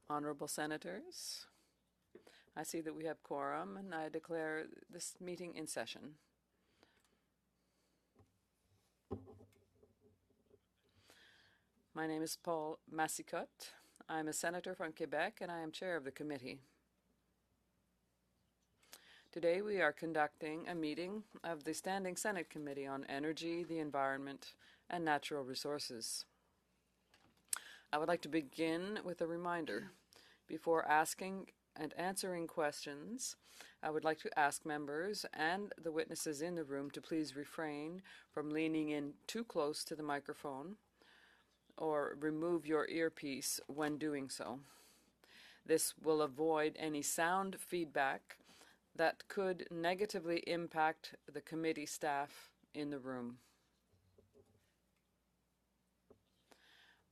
Honorable Senators, I see that we have quorum, and I declare this meeting in session. My name is Paul Massicotte. I'm a senator from Quebec, and I am chair of the committee. Today we are conducting a meeting of the Standing Senate Committee on Energy, the Environment, and Natural Resources. I would like to begin with a reminder. Before asking and answering questions, I would like to ask members and the witnesses in the room to please refrain from leaning in too close to the microphone or remove your earpiece when doing so. This will avoid any sound feedback that could negatively impact the committee staff in the room.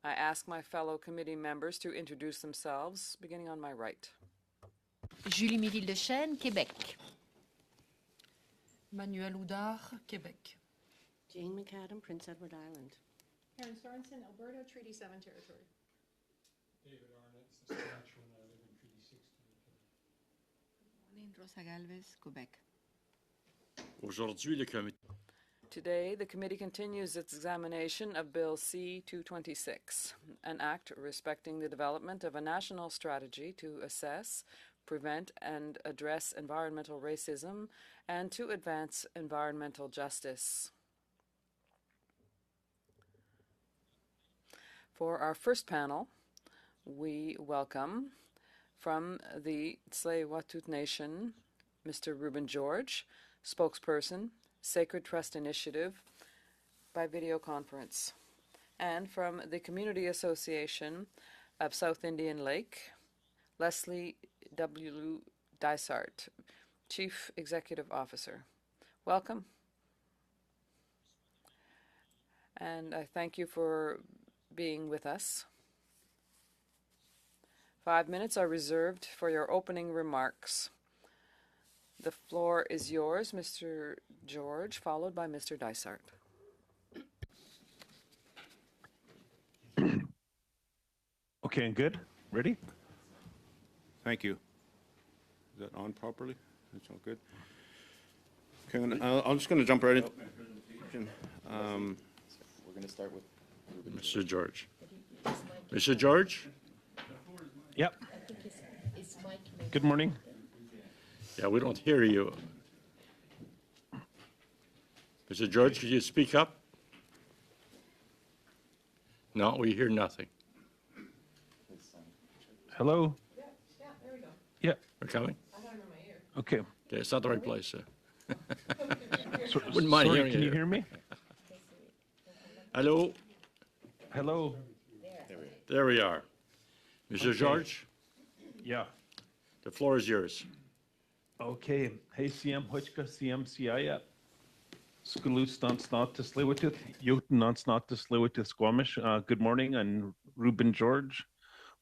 I ask my fellow committee members to introduce themselves, beginning on my right. Julie Méril de Chêne, Québec. Manuel Oudard, Québec. Jane McAdam, Prince Edward Island. Karen Sorensen, Alberta, Treaty 7 territory. David Arnott, Saskatchewan, I live in Treaty 6 territory. Rosa Galvez, Québec. Aujourd'hui, le comité. Today, the committee continues its examination of Bill C-226, an act respecting the development of a national strategy to assess, prevent, and address environmental racism and to advance environmental justice. For our first panel, we welcome from the Tsleil-Waututh Nation, Mr. Rueben George, spokesperson, Sacred Trust Initiative by video conference, and from the Community Association of South Indian Lake, Leslie W. Dysart, Chief Executive Officer. Welcome. And I thank you for being with us. 5 minutes are reserved for your opening remarks. The floor is yours, Mr. George, followed by Mr. Dysart. Okay, and good? Ready? Thank you. Is that on properly? That's all good. Okay, I'm just going to jump right into my presentation. We're going to start with Rueben. Mr. George. Mr. George? Yep. Good morning. Yeah, we don't hear you. Mr. George, could you speak up? No, we hear nothing. Hello? Yeah, there we go. Yeah. We're coming? I have him in my ear. Okay. Okay, it's not the right place. So, Wouldn't mind sorry, hearing can you you. hear me? Hello? Hello? There we are. Mr. Okay. George, Yeah. the floor is yours. Okay. Hey, CM Hutchka, CM CIA. Skulus dance not to Tsleil-Waututh, Jotun dance not to Tsleil-Waututh Squamish. Good morning, I'm Rueben George.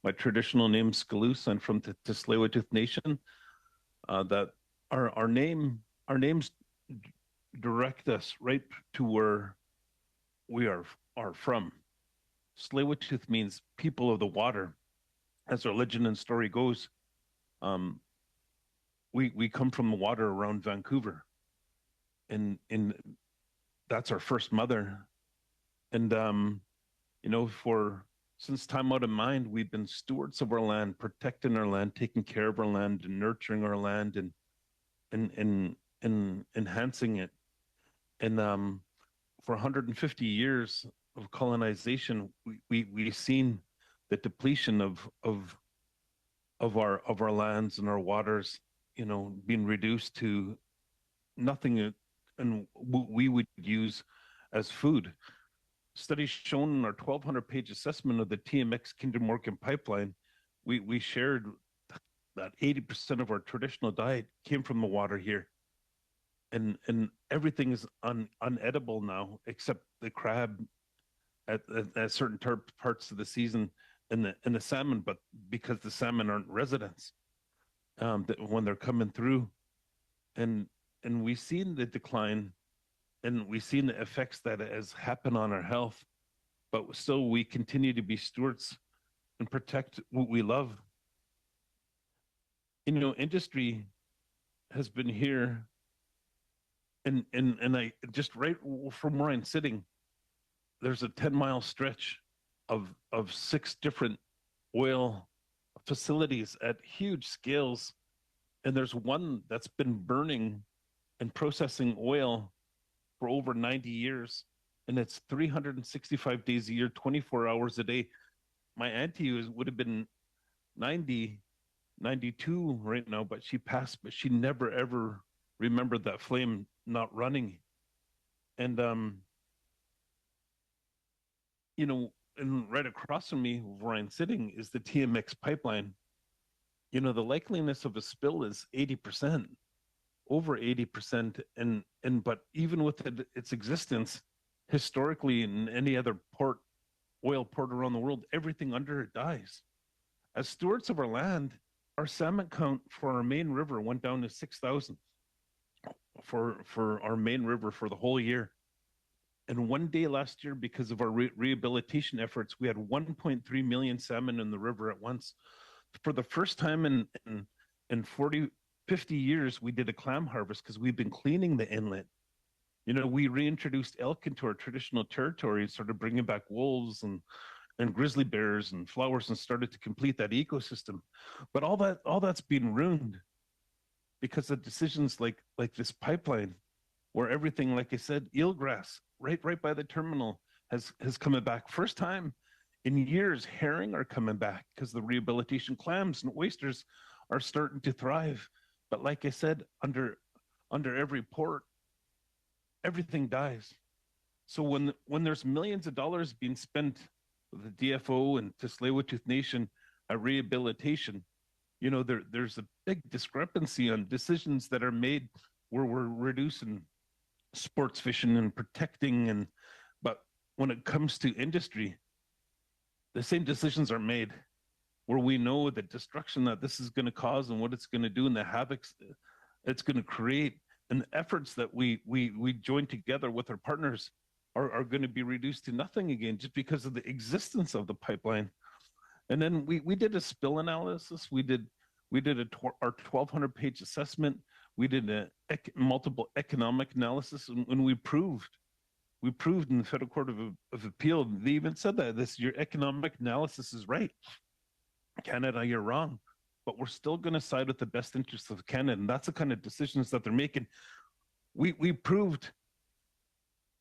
My traditional name is Skulus. I'm from the Tsleil-Waututh Nation. That our names direct us right to where we are from. Tsleil-Waututh means people of the water. As our legend and story goes, we come from the water around Vancouver, and that's our first mother. And you know, since time out of mind, we've been stewards of our land, protecting our land, taking care of our land, and nurturing our land, and enhancing it. And for 150 years of colonization, we've seen the depletion of our lands and our waters, you know, being reduced to nothing, and we would use as food. Studies shown in our 1,200-page assessment of the TMX Kinder Morgan pipeline, we shared that 80% of our traditional diet came from the water here, and everything is unedible now except the crab at certain parts of the season, and the salmon, but because the salmon aren't residents when they're coming through, and we've seen the decline, and we've seen the effects that has happened on our health, but still we continue to be stewards and protect what we love. You know, industry has been here, and I just right from where I'm sitting, there's a 10-mile stretch of 6 different oil facilities at huge scales, and there's one that's been burning and processing oil for over 90 years, and it's 365 days a year, 24 hours a day. My auntie would have been 90, 92 right now, but she passed, but she never ever remembered that flame not running. And you know, and right across from me where I'm sitting is the TMX pipeline. You know, the likeliness of a spill is 80%, over 80%. And but even with its existence, historically in any other port, oil port around the world, everything under it dies. As stewards of our land, our salmon count for our main river went down to 6,000 for our main river for the whole year. And one day last year, because of our rehabilitation efforts, we had 1.3 million salmon in the river at once. For the first time in 40, 50 years, we did a clam harvest because we've been cleaning the inlet. You know, we reintroduced elk into our traditional territory and started bringing back wolves and grizzly bears and flowers and started to complete that ecosystem. But all that's been ruined because of decisions like this pipeline, where everything, like I said, eelgrass right by the terminal has coming back. First time in years, herring are coming back because the rehabilitation, clams and oysters are starting to thrive. But like I said, under every port, everything dies. So when there's millions of dollars being spent with the DFO and Tsleil-Waututh Nation at rehabilitation, you know, there's a big discrepancy on decisions that are made where we're reducing sports fishing and protecting, but when it comes to industry, the same decisions are made where we know the destruction that this is going to cause and what it's going to do and the havocs it's going to create, and the efforts that we join together with our partners are going to be reduced to nothing again just because of the existence of the pipeline. And then we did a spill analysis. We did our 1,200-page assessment. We did a multiple economic analysis, and we proved in the Federal Court of Appeal, they even said that your economic analysis is right. Canada, you're wrong. But we're still going to side with the best interests of Canada, and that's the kind of decisions that they're making. We proved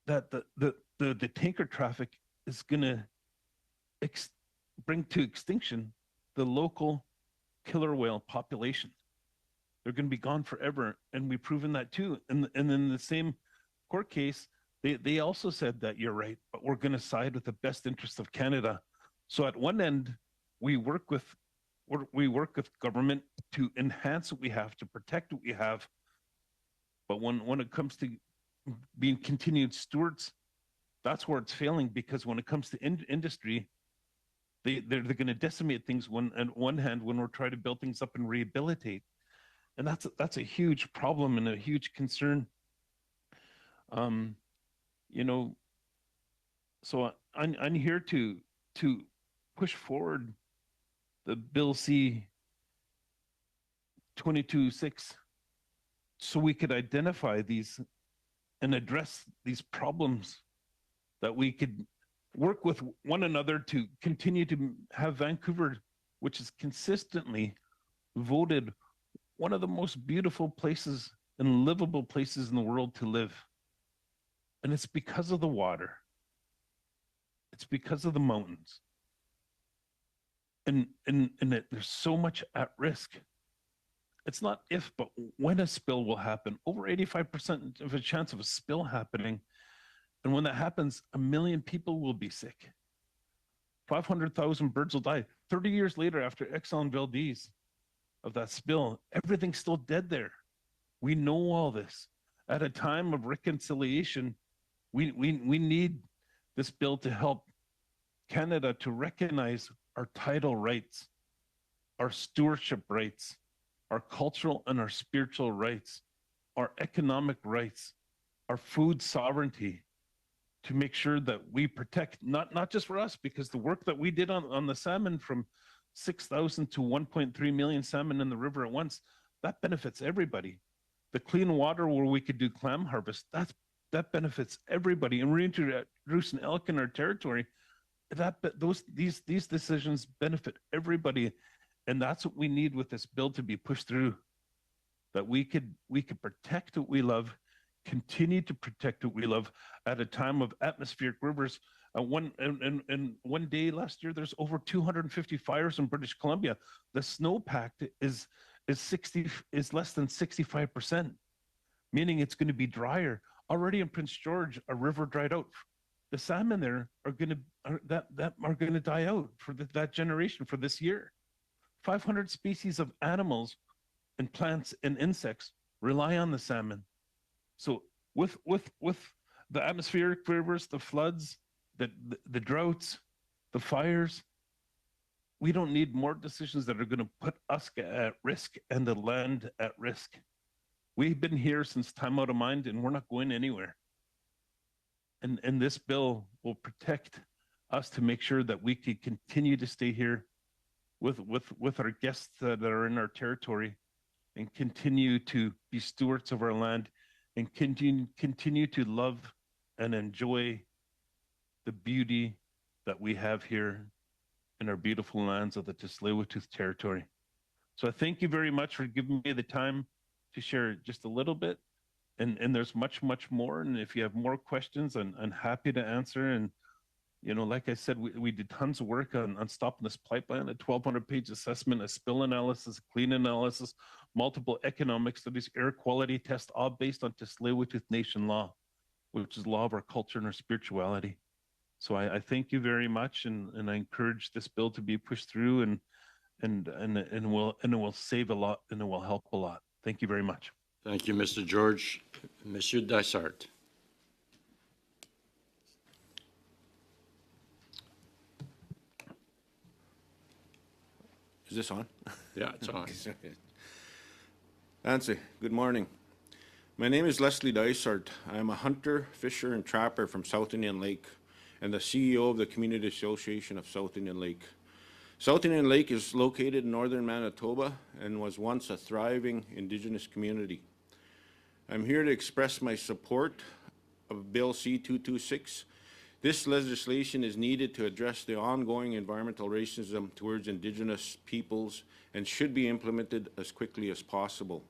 that the tanker traffic is going to bring to extinction the local killer whale population. They're going to be gone forever, and we've proven that too. And in the same court case, they also said that you're right, but we're going to side with the best interests of Canada. So at one end, we work with government to enhance what we have, to protect what we have. But when it comes to being continued stewards, that's where it's failing, because when it comes to industry, they're going to decimate things on one hand when we're trying to build things up and rehabilitate. And that's a huge problem and a huge concern. You know, so I'm here to push forward the Bill C-226 so we could identify these and address these problems, that we could work with one another to continue to have Vancouver, which is consistently voted one of the most beautiful places and livable places in the world to live. And it's because of the water. It's because of the mountains. And there's so much at risk. It's not if, but when a spill will happen. Over 85% of a chance of a spill happening. And when that happens, 1 million people will be sick. 500,000 birds will die. 30 years later, after Exxon Valdez of that spill, everything's still dead there. We know all this. At a time of reconciliation, we need this bill to help Canada to recognize our title rights, our stewardship rights, our cultural and our spiritual rights, our economic rights, our food sovereignty. to make sure that we protect, not just for us, because the work that we did on the salmon from 6,000 to 1.3 million salmon in the river at once, that benefits everybody. The clean water where we could do clam harvest, that benefits everybody. And we're introducing elk in our territory. These decisions benefit everybody. And that's what we need with this bill to be pushed through. That we could protect what we love, continue to protect what we love at a time of atmospheric rivers. One day last year, there's over 250 fires in British Columbia. The snowpack is less than 65%, meaning it's going to be drier. Already in Prince George, a river dried out. The salmon there are going to die out for that generation for this year. 500 species of animals and plants and insects rely on the salmon. So with the atmospheric rivers, the floods, the droughts, the fires, we don't need more decisions that are going to put us at risk and the land at risk. We've been here since time out of mind, and we're not going anywhere. And this bill will protect us to make sure that we can continue to stay here with our guests that are in our territory and continue to be stewards of our land and continue to love and enjoy the beauty that we have here in our beautiful lands of the Tsleil-Waututh territory. So I thank you very much for giving me the time to share just a little bit. And there's much, much more. And if you have more questions, I'm happy to answer. And, you know, like I said, we did tons of work on stopping this pipeline, a 1,200-page assessment, a spill analysis, a clean analysis, multiple economic studies, air quality test, all based on Tsleil-Waututh Nation law, which is law of our culture and our spirituality. So I thank you very much, and I encourage this bill to be pushed through, and it will save a lot, and it will help a lot. Thank you very much. Thank you, Mr. George. Monsieur Dysart. Is this on? Yeah, it's on. Nancy, good morning. My name is Leslie Dysart. I am a hunter, fisher, and trapper from South Indian Lake and the CEO of the Community Association of South Indian Lake. South Indian Lake is located in northern Manitoba and was once a thriving Indigenous community. I'm here to express my support of Bill C-226. This legislation is needed to address the ongoing environmental racism towards Indigenous peoples and should be implemented as quickly as possible.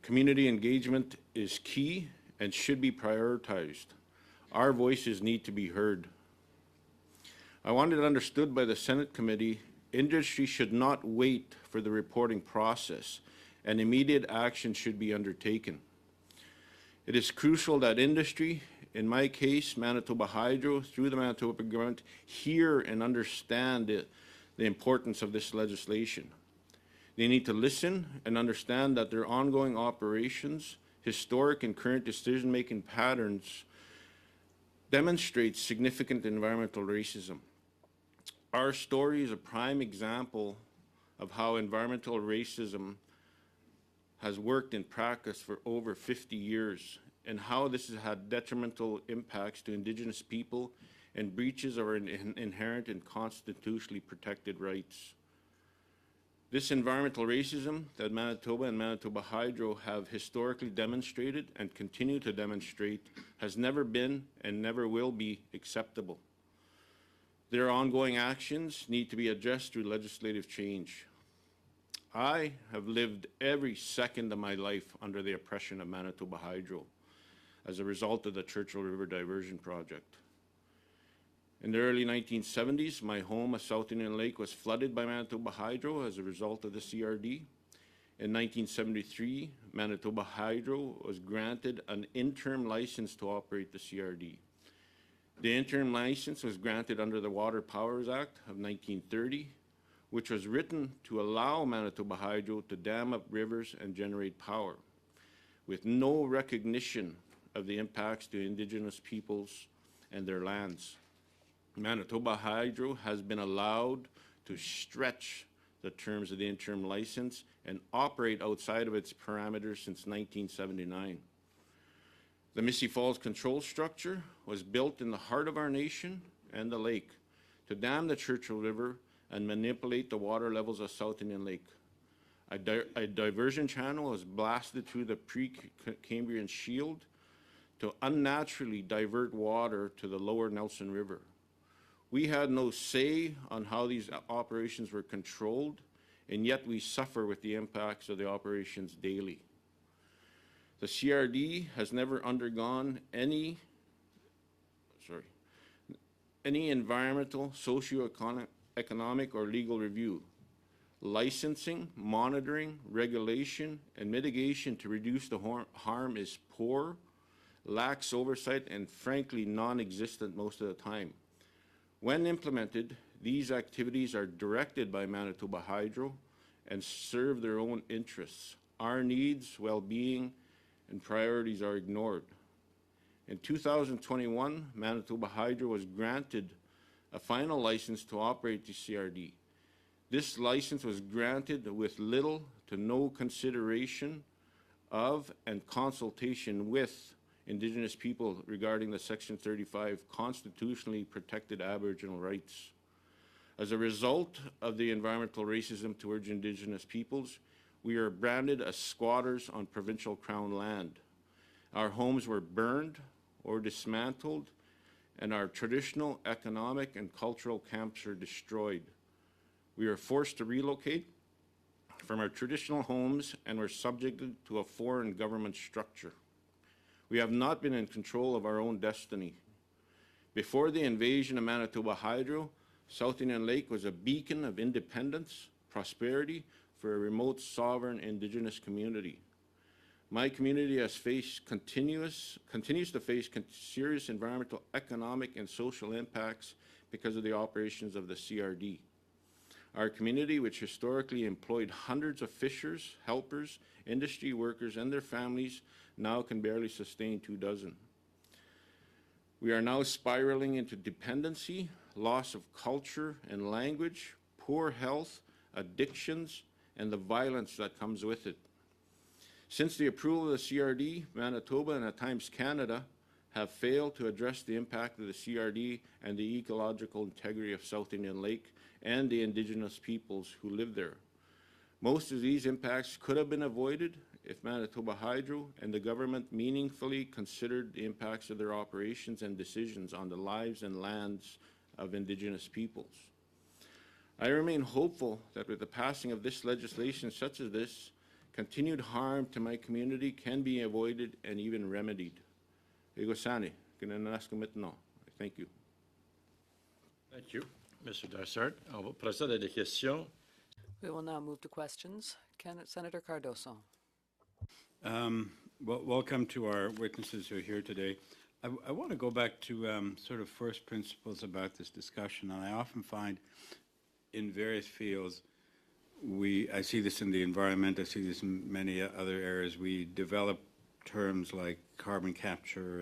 Community engagement is key and should be prioritized. Our voices need to be heard. I want it understood by the Senate committee, industry should not wait for the reporting process, and immediate action should be undertaken. It is crucial that industry, in my case, Manitoba Hydro, through the Manitoba government, hear and understand the importance of this legislation. They need to listen and understand that their ongoing operations, historic and current decision-making patterns demonstrate significant environmental racism. Our story is a prime example of how environmental racism has worked in practice for over 50 years and how this has had detrimental impacts to Indigenous people and breaches of our inherent and constitutionally protected rights. This environmental racism that Manitoba and Manitoba Hydro have historically demonstrated and continue to demonstrate has never been and never will be acceptable. Their ongoing actions need to be addressed through legislative change. I have lived every second of my life under the oppression of Manitoba Hydro as a result of the Churchill River Diversion Project. In the early 1970s, my home at South Indian Lake was flooded by Manitoba Hydro as a result of the CRD. In 1973, Manitoba Hydro was granted an interim license to operate the CRD. The interim license was granted under the Water Powers Act of 1930, which was written to allow Manitoba Hydro to dam up rivers and generate power, with no recognition of the impacts to Indigenous peoples and their lands. Manitoba Hydro has been allowed to stretch the terms of the interim license and operate outside of its parameters since 1979. The Missy Falls control structure was built in the heart of our nation and the lake to dam the Churchill River and manipulate the water levels of South Indian Lake. A diversion channel was blasted through the pre-Cambrian shield to unnaturally divert water to the lower Nelson River. We had no say on how these operations were controlled, and yet we suffer with the impacts of the operations daily. The CRD has never undergone any environmental, socio-economic, or legal review. Licensing, monitoring, regulation, and mitigation to reduce the harm is poor, lacks oversight, and frankly non-existent most of the time. When implemented, these activities are directed by Manitoba Hydro and serve their own interests. Our needs, well-being, and priorities are ignored. In 2021, Manitoba Hydro was granted a final license to operate the CRD. This license was granted with little to no consideration of and consultation with Indigenous people regarding the Section 35 constitutionally protected Aboriginal rights. As a result of the environmental racism towards Indigenous peoples, we are branded as squatters on provincial Crown land. Our homes were burned or dismantled, and our traditional, economic, and cultural camps are destroyed. We are forced to relocate from our traditional homes and were subjected to a foreign government structure. We have not been in control of our own destiny. Before the invasion of Manitoba Hydro, South Indian Lake was a beacon of independence, prosperity for a remote, sovereign Indigenous community. My community continues to face serious environmental, economic, and social impacts because of the operations of the CRD. Our community, which historically employed hundreds of fishers, helpers, industry workers, and their families, now can barely sustain 2 dozen. We are now spiraling into dependency, loss of culture and language, poor health, addictions, and the violence that comes with it. Since the approval of the CRD, Manitoba and at times Canada have failed to address the impact of the CRD and the ecological integrity of South Indian Lake and the Indigenous peoples who live there. Most of these impacts could have been avoided if Manitoba Hydro and the government meaningfully considered the impacts of their operations and decisions on the lives and lands of Indigenous peoples. I remain hopeful that with the passing of this legislation such as this, continued harm to my community can be avoided and even remedied. Thank you. Thank you, Mr. Dysart. On va procéder à des questions. We will now move to questions. Senator Cardoso. Welcome to our witnesses who are here today. I want to go back to sort of first principles about this discussion, and I often find in various fields, I see this in the environment, I see this in many other areas, we develop terms like carbon capture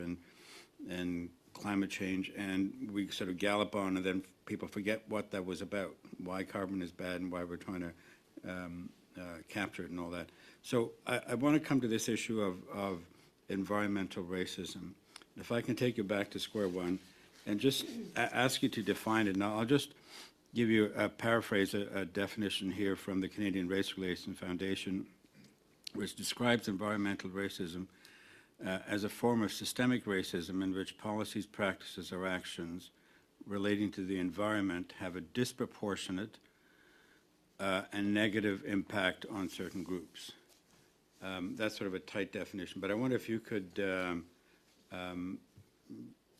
and climate change, and we sort of gallop on, and then people forget what that was about, why carbon is bad and why we're trying to capture it and all that. So I want to come to this issue of environmental racism. If I can take you back to square one and just ask you to define it. Now, I'll just give you a paraphrase, a definition here from the Canadian Race Relations Foundation, which describes environmental racism as a form of systemic racism in which policies, practices, or actions relating to the environment have a disproportionate and negative impact on certain groups. That's sort of a tight definition, but I wonder if you could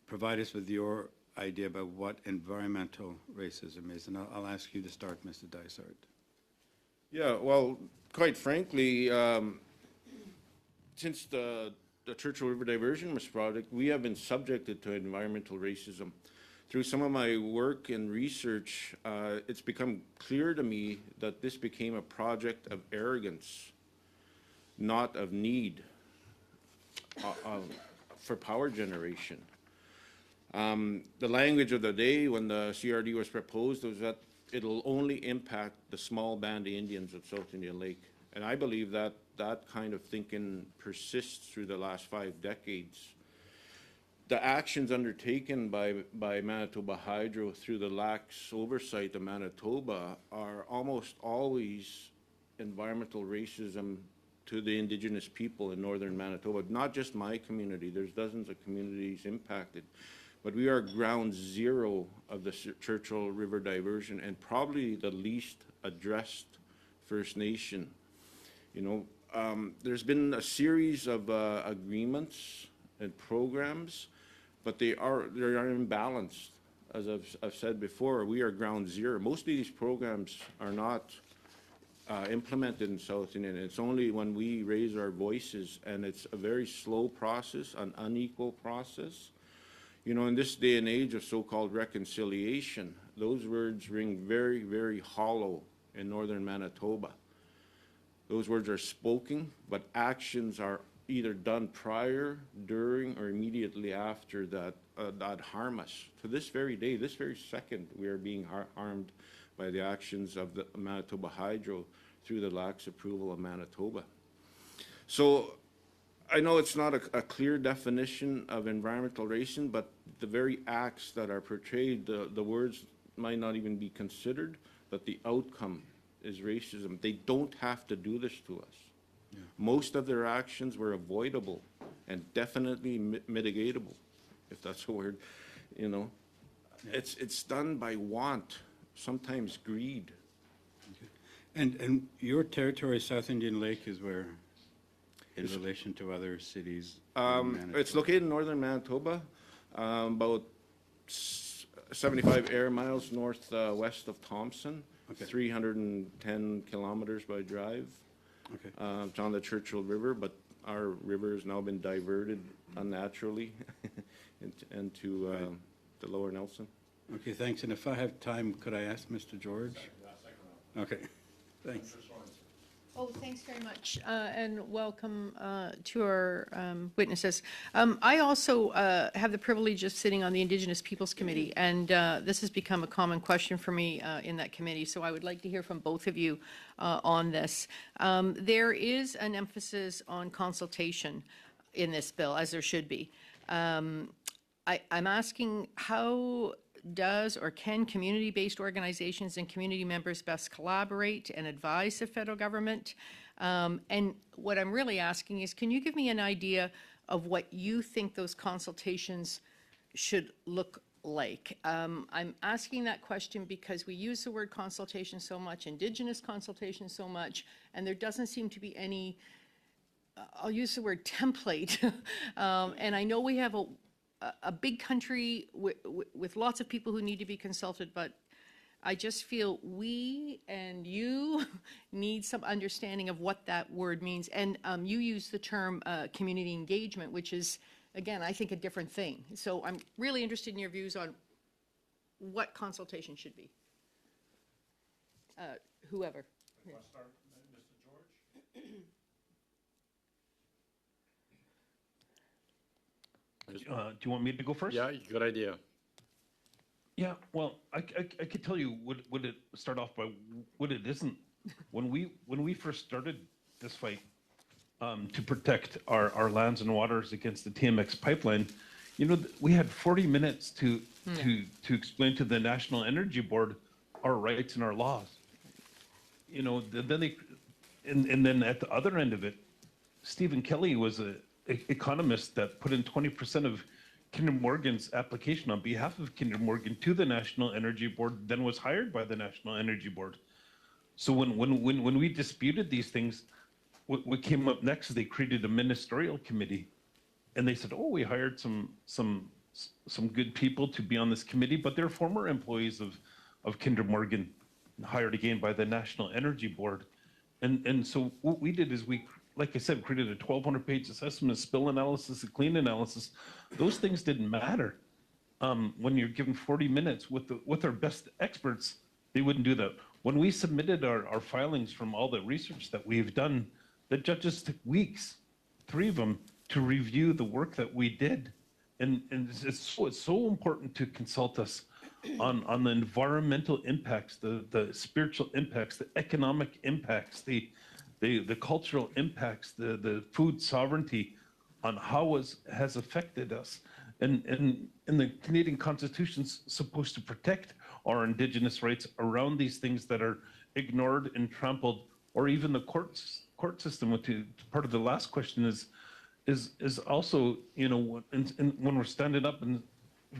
provide us with your idea about what environmental racism is, and I'll ask you to start, Mr. Dysart. Yeah, well, quite frankly, since the Churchill River Diversion project, we have been subjected to environmental racism. Through some of my work and research, it's become clear to me that this became a project of arrogance, not of need for power generation. The language of the day when the CRD was proposed was that it'll only impact the small band of Indians of South Indian Lake. And I believe that that kind of thinking persists through the last 5 decades. the actions undertaken by Manitoba Hydro through the lax oversight of Manitoba are almost always environmental racism to the Indigenous people in northern Manitoba. Not just my community, there's dozens of communities impacted. But we are ground zero of the Churchill River diversion and probably the least addressed First Nation. You know, there's been a series of agreements and programs, but they are imbalanced. As I've said before, we are ground zero. Most of these programs are not implemented in South Indian. It's only when we raise our voices, and it's a very slow process, an unequal process. You know, in this day and age of so-called reconciliation, those words ring very, very hollow in northern Manitoba. Those words are spoken, but actions are either done prior, during, or immediately after that harm us. To this very day, this very second, we are being harmed by the actions of the Manitoba Hydro through the lax approval of Manitoba. So I know it's not a clear definition of environmental racism, but the very acts that are portrayed, the words might not even be considered, but the outcome is racism. They don't have to do this to us. Yeah. Most of their actions were avoidable and definitely mitigatable, if that's a word, you know. Yeah. It's done by want, sometimes greed. Okay. And your territory, South Indian Lake, is where? In relation to other cities? It's located in northern Manitoba, about 75 air miles northwest of Thompson, okay. 310 kilometers by drive. Okay. It's on the Churchill River, but our river has now been diverted unnaturally into the lower Nelson. Okay, thanks. And if I have time, could I ask Mr. George? Okay, thanks. Oh, thanks very much, and welcome to our witnesses. I also have the privilege of sitting on the Indigenous Peoples Committee, and this has become a common question for me in that committee, so I would like to hear from both of you on this. There is an emphasis on consultation in this bill, as there should be. I'm asking, how does or can community-based organizations and community members best collaborate and advise the federal government? And what I'm really asking is, can you give me an idea of what you think those consultations should look like? I'm asking that question because we use the word consultation so much, Indigenous consultation so much, and there doesn't seem to be any, I'll use the word template, and I know we have a big country with lots of people who need to be consulted, but I just feel we and you need some understanding of what that word means. And you use the term community engagement, which is, again, I think a different thing. So I'm really interested in your views on what consultation should be. Whoever. You want to start, Mr. George? Do you want me to go first? Yeah, good idea. Yeah, well, I could tell you what it start off by what it isn't. When we first started this fight to protect our lands and waters against the TMX pipeline, you know, we had 40 minutes to explain to the National Energy Board our rights and our laws. You know, then then at the other end of it, Stephen Kelly was a economist that put in 20% of Kinder Morgan's application on behalf of Kinder Morgan to the National Energy Board, then was hired by the National Energy Board. So when we disputed these things, what came up next is they created a ministerial committee, and they said, "Oh, we hired some good people to be on this committee, but they're former employees of Kinder Morgan, hired again by the National Energy Board." And so what we did is we, like I said, created a 1,200-page assessment, a spill analysis, a clean analysis. Those things didn't matter. When you're given 40 minutes with our best experts, they wouldn't do that. When we submitted our filings from all the research that we've done, the judges took weeks, 3 of them, to review the work that we did. And it's so important to consult us on the environmental impacts, the spiritual impacts, the economic impacts, the cultural impacts, the food sovereignty, on how has affected us. And the Canadian Constitution's supposed to protect our Indigenous rights around these things that are ignored and trampled, or even the court system. Part of the last question is also, you know, when we're standing up and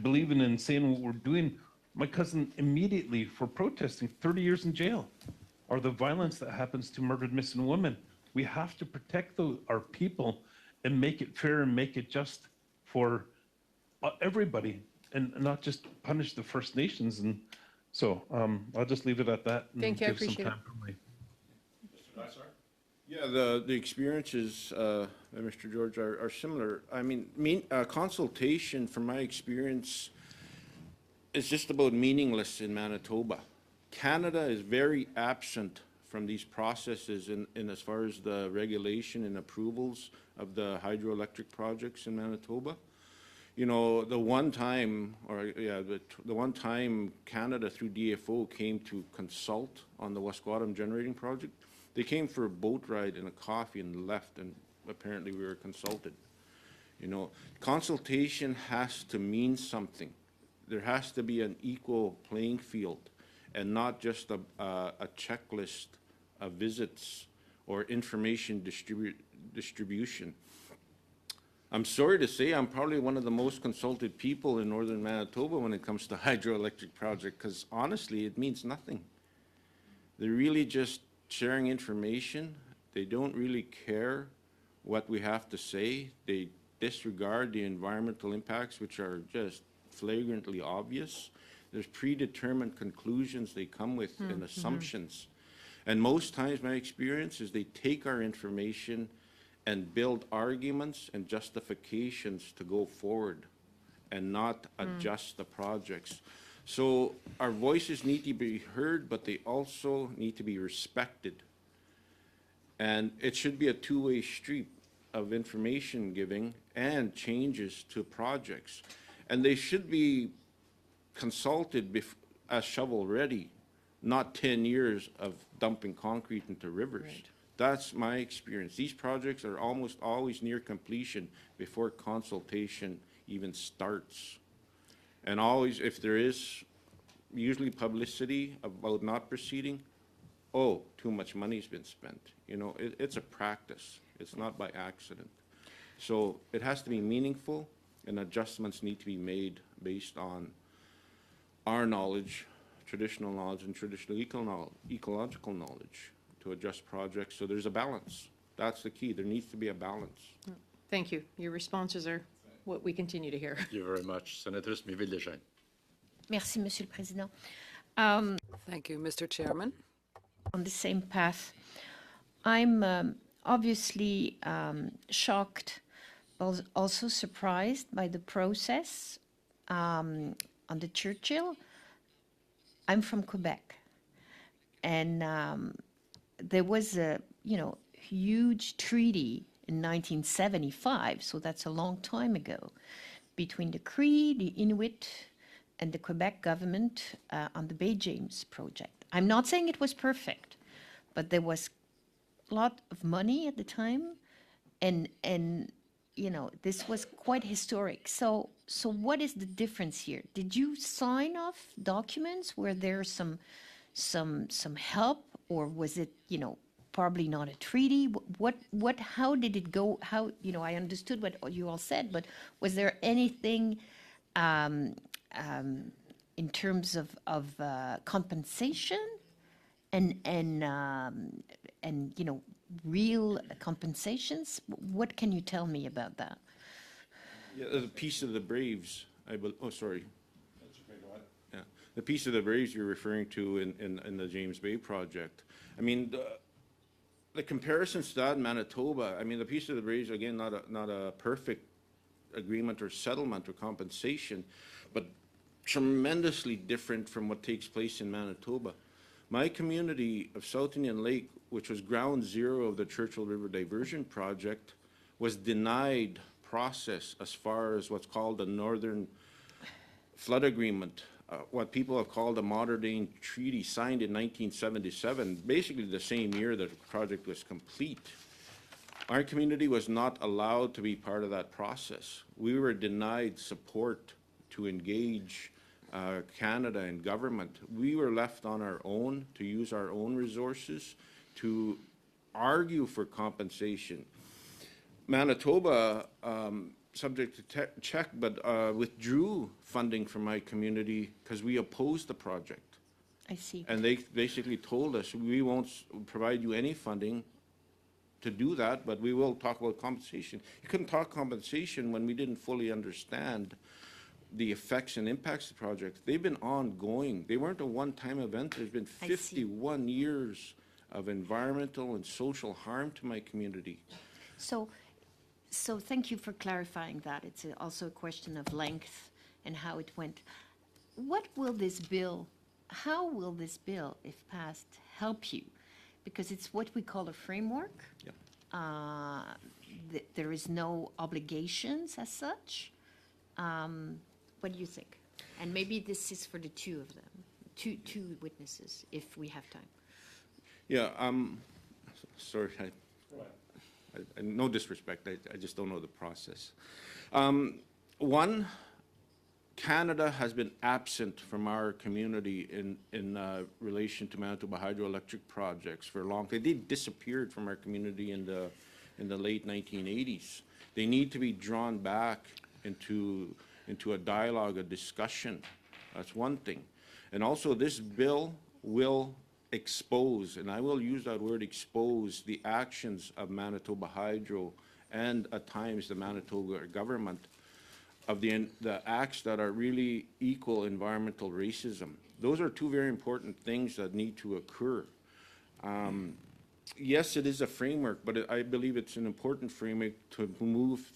believing in saying what we're doing. My cousin immediately for protesting, 30 years in jail, or the violence that happens to murdered missing women. We have to protect our people and make it fair and make it just for everybody, and not just punish the First Nations. And so I'll just leave it at that. And Thank you, I give some appreciate it. time for my- Yeah, the experiences, Mr. George, are similar. I mean, consultation, from my experience, is just about meaningless in Manitoba. Canada is very absent from these processes in as far as the regulation and approvals of the hydroelectric projects in Manitoba. You know, the one time Canada through DFO came to consult on the Wesquatum generating project, they came for a boat ride and a coffee and left, and apparently we were consulted. You know, consultation has to mean something. There has to be an equal playing field and not just a checklist of visits or information distribution. I'm sorry to say I'm probably one of the most consulted people in northern Manitoba when it comes to hydroelectric project, because honestly, it means nothing. They're really just sharing information. They don't really care what we have to say. They disregard the environmental impacts, which are just flagrantly obvious. There's predetermined conclusions they come with and assumptions. And most times my experience is they take our information and build arguments and justifications to go forward and not adjust the projects. So our voices need to be heard, but they also need to be respected. And it should be a two-way street of information giving and changes to projects. And they should be consulted as shovel-ready, not 10 years of dumping concrete into rivers. Right. That's my experience. These projects are almost always near completion before consultation even starts. And always, if there is usually publicity about not proceeding, oh, too much money's been spent. You know, it's a practice. It's not by accident. So it has to be meaningful, and adjustments need to be made based on our knowledge, traditional knowledge, and traditional ecological knowledge to adjust projects. So there's a balance. That's the key. There needs to be a balance. Thank you. Your responses are what we continue to hear. Thank you very much. Senatrice Méville-Deschaines. Merci, Monsieur le Président. Thank you, Mr. Chairman. On the same path, I'm obviously shocked, but also surprised by the process on the Churchill. I'm from Quebec, and there was a huge treaty in 1975, so that's a long time ago, between the Cree, the Inuit, and the Quebec government on the Bay James project. I'm not saying it was perfect, but there was a lot of money at the time, and this was quite historic. So what is the difference here? Did you sign off documents? Were there some help, or was it probably not a treaty? How did it go? How I understood what you all said, but was there anything in terms of compensation and real compensations? What can you tell me about that? Yeah, the Peace of the Braves, oh, sorry. That's okay, go ahead. Yeah, the Peace of the Braves you're referring to in the James Bay project. I mean, the comparisons to that in Manitoba, I mean, the Peace of the Braves, again, not a perfect agreement or settlement or compensation, but tremendously different from what takes place in Manitoba. My community of South Indian Lake, which was ground zero of the Churchill River Diversion Project, was denied process as far as what's called the Northern Flood Agreement, what people have called a modern-day treaty signed in 1977, basically the same year that the project was complete. Our community was not allowed to be part of that process. We were denied support to engage Canada and government. We were left on our own to use our own resources to argue for compensation. Manitoba, subject to check, but withdrew funding from my community because we opposed the project. I see. And they basically told us, we won't provide you any funding to do that, but we will talk about compensation. You couldn't talk compensation when we didn't fully understand the effects and impacts of the project. They've been ongoing. They weren't a one-time event. There's been 51 years of environmental and social harm to my community. So thank you for clarifying that. It's also a question of length and how it went. What will this bill, how will this bill, if passed, help you? Because it's what we call a framework. Yep. There is no obligations as such. What do you think? And maybe this is for the two of them, two witnesses, if we have time. Yeah, sorry, no disrespect, I just don't know the process. One, Canada has been absent from our community in relation to Manitoba hydroelectric projects for a long time. They disappeared from our community in the late 1980s. They need to be drawn back into a dialogue, a discussion. That's one thing. And also this bill will expose, and I will use that word, expose, the actions of Manitoba Hydro and at times the Manitoba government of the acts that are really equal environmental racism. Those are two very important things that need to occur. Yes, it is a framework, but I believe it's an important framework to move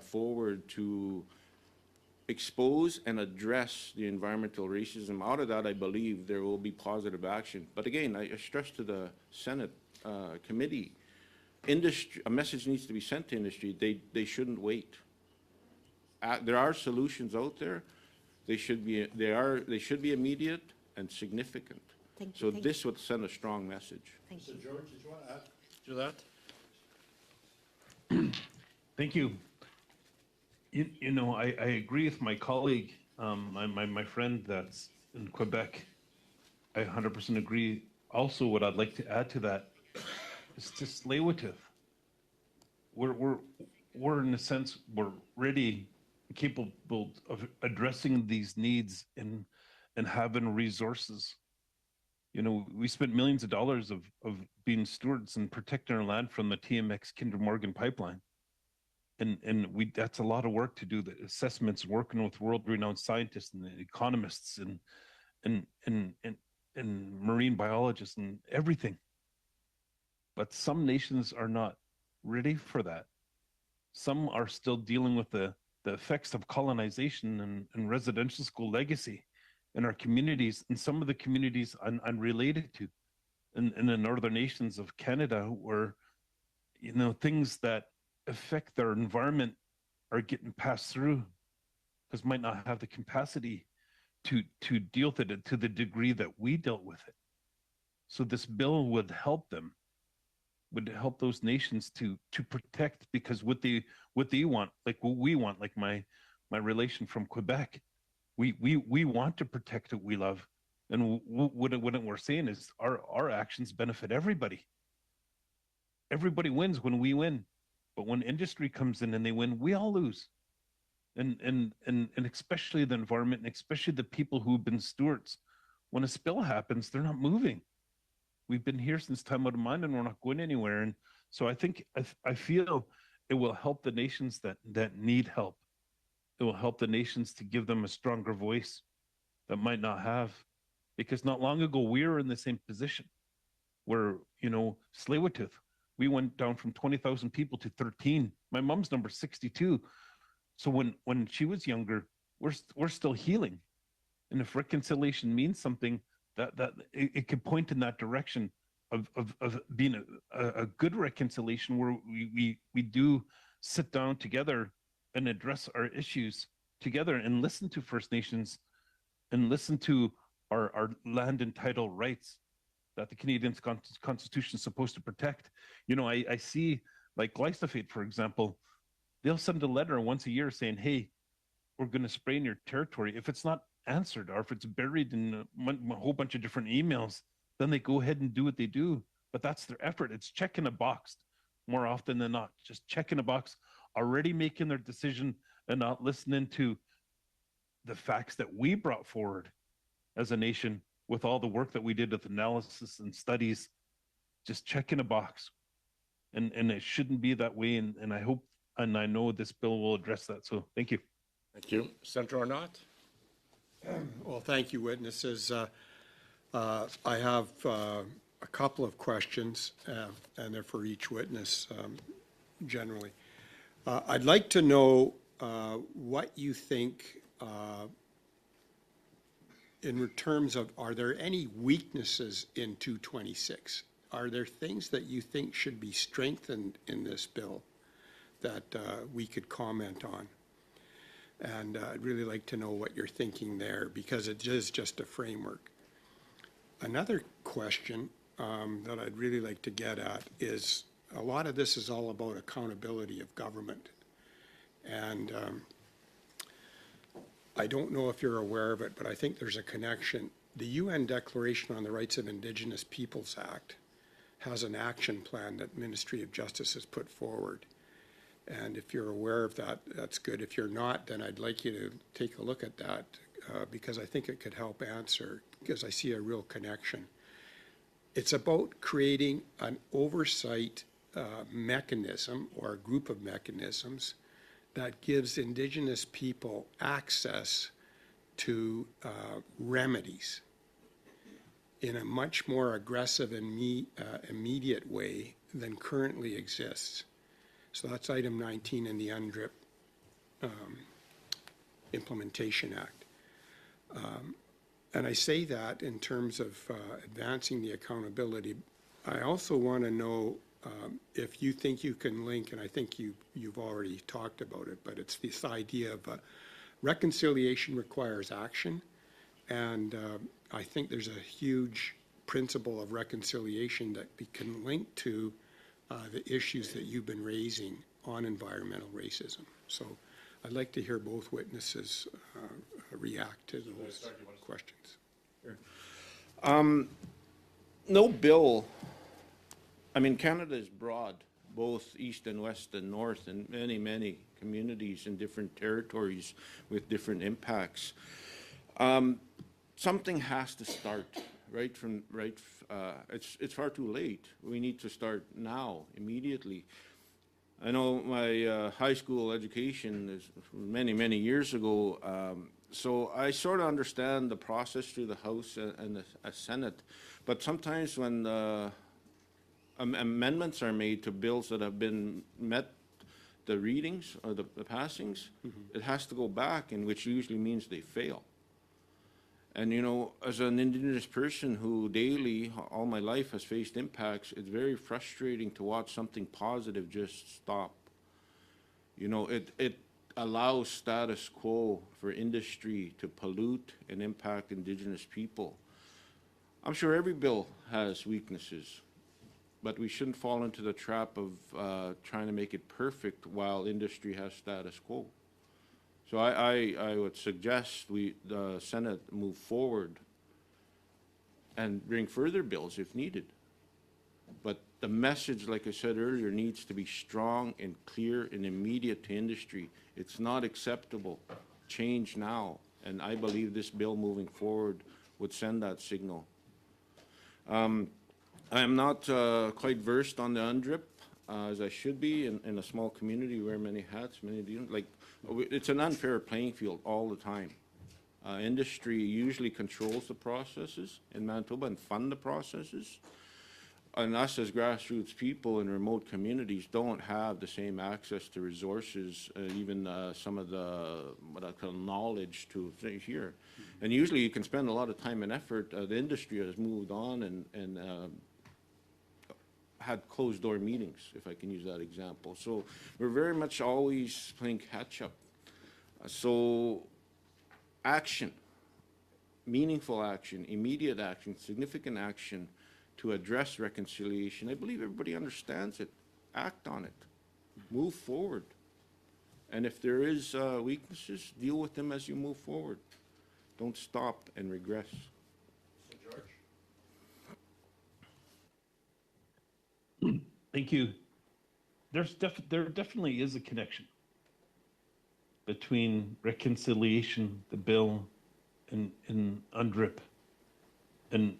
forward to expose and address the environmental racism. Out of that, I believe there will be positive action. But again, I stress to the Senate committee, industry, a message needs to be sent to industry. They shouldn't wait. There are solutions out there. They should be immediate and significant. Thank you. So this would send a strong message. Thank you. Mr. George, did you want to add to that? Thank you. You know, I agree with my colleague, my friend that's in Quebec. I 100% agree. Also, what I'd like to add to that is to Tsleil-Waututh. We're in a sense, we're ready, capable of addressing these needs and having resources. You know, we spent millions of dollars of being stewards and protecting our land from the TMX Kinder Morgan pipeline. And that's a lot of work to do, the assessments, working with world-renowned scientists and economists and marine biologists and everything. But some nations are not ready for that. Some are still dealing with the effects of colonization and residential school legacy in our communities, and some of the communities I'm related to in the northern nations of Canada, where, you know, things that affect their environment are getting passed through because might not have the capacity to deal with it to the degree that we dealt with it. So this bill would help them, would help those nations to protect, because what they want, like what we want, like my relation from Quebec, we want to protect what we love. And what we're saying is our actions benefit everybody. Everybody wins when we win. But when industry comes in and they win, we all lose. And especially the environment, and especially the people who've been stewards. When a spill happens, they're not moving. We've been here since time out of mind, and we're not going anywhere. And so I feel it will help the nations that need help. It will help the nations to give them a stronger voice that might not have. Because not long ago, we were in the same position where, you know, Tsleil-Waututh, we went down from 20,000 people to 13. My mom's number 62. So when she was younger, we're still healing. And if reconciliation means something, that it could point in that direction of being a good reconciliation, where we do sit down together and address our issues together and listen to First Nations and listen to our land and title rights that the Canadian Constitution is supposed to protect. You know, I see Like glyphosate, for example, they'll send a letter once a year saying, hey, we're going to spray in your territory. If it's not answered or if it's buried in a whole bunch of different emails, then they go ahead and do what they do. But that's their effort. It's checking a box more often than not, just checking a box, already making their decision and not listening to the facts that we brought forward as a nation with all the work that we did with analysis and studies, just checking a box. And it shouldn't be that way. And I hope and I know this bill will address that. So thank you. Thank you. Senator Arnott? Well, thank you, witnesses. I have a couple of questions, and they're for each witness generally. I'd like to know what you think in terms of, are there any weaknesses in 226? Are there things that you think should be strengthened in this bill that we could comment on? And I'd really like to know what you're thinking there, because it is just a framework. Another question that I'd really like to get at is, a lot of this is all about accountability of government. And I don't know if you're aware of it, but I think there's a connection. The UN Declaration on the Rights of Indigenous Peoples Act has an action plan that Ministry of Justice has put forward. And if you're aware of that, that's good. If you're not, then I'd like you to take a look at that because I think it could help answer, because I see a real connection. It's about creating an oversight mechanism or a group of mechanisms that gives Indigenous people access to remedies in a much more aggressive and immediate way than currently exists. So that's item 19 in the UNDRIP Implementation Act. And I say that in terms of advancing the accountability. I also want to know if you think you can link, and I think you've already talked about it, but it's this idea of reconciliation requires action. And I think there's a huge principle of reconciliation that we can link to the issues that you've been raising on environmental racism. So I'd like to hear both witnesses react to those questions. Sure. No bill, I mean, Canada is broad, both east and west and north, and many, many communities in different territories with different impacts. Something has to start, right? It's far too late. We need to start now, immediately. I know my high school education is many, many years ago, so I sort of understand the process through the House and the Senate. But sometimes when amendments are made to bills that have been met the readings or the passings, it has to go back, and which usually means they fail. And, you know, as an Indigenous person who daily, all my life, has faced impacts, it's very frustrating to watch something positive just stop. You know, it allows status quo for industry to pollute and impact Indigenous people. I'm sure every bill has weaknesses, but we shouldn't fall into the trap of trying to make it perfect while industry has status quo. So I would suggest the Senate move forward and bring further bills if needed. But the message, like I said earlier, needs to be strong and clear and immediate to industry. It's not acceptable. Change now. And I believe this bill moving forward would send that signal. I am not quite versed on the UNDRIP as I should be. In a small community, wear many hats, many do. Like, it's an unfair playing field all the time. Industry usually controls the processes in Manitoba and fund the processes. And us as grassroots people in remote communities don't have the same access to resources, even some of the, what I call knowledge to here. And usually you can spend a lot of time and effort. The industry has moved on and had closed door meetings, if I can use that example. So we're very much always playing catch up. So action, meaningful action, immediate action, significant action to address reconciliation. I believe everybody understands it. act on it. Move forward. And if there is weaknesses, deal with them as you move forward. Don't stop and regress. Thank you. There definitely is a connection between reconciliation, the bill, and UNDRIP, and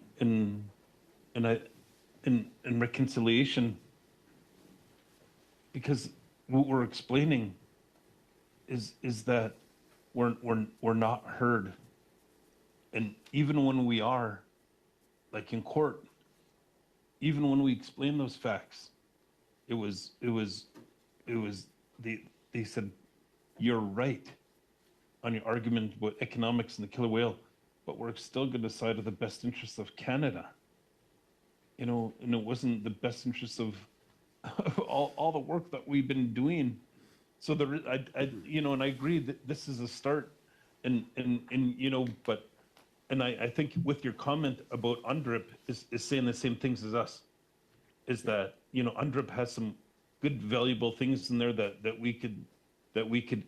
reconciliation, because what we're explaining is that we're not heard, and even when we are, like in court, even when we explain those facts, they said, you're right on your argument about economics and the killer whale, but we're still going to side of the best interests of Canada. You know, and it wasn't the best interests of all the work that we've been doing. So and I agree that this is a start, and you know, but, and I think with your comment about UNDRIP is saying the same things as us, is that, you know, UNDRIP has some good, valuable things in there that we could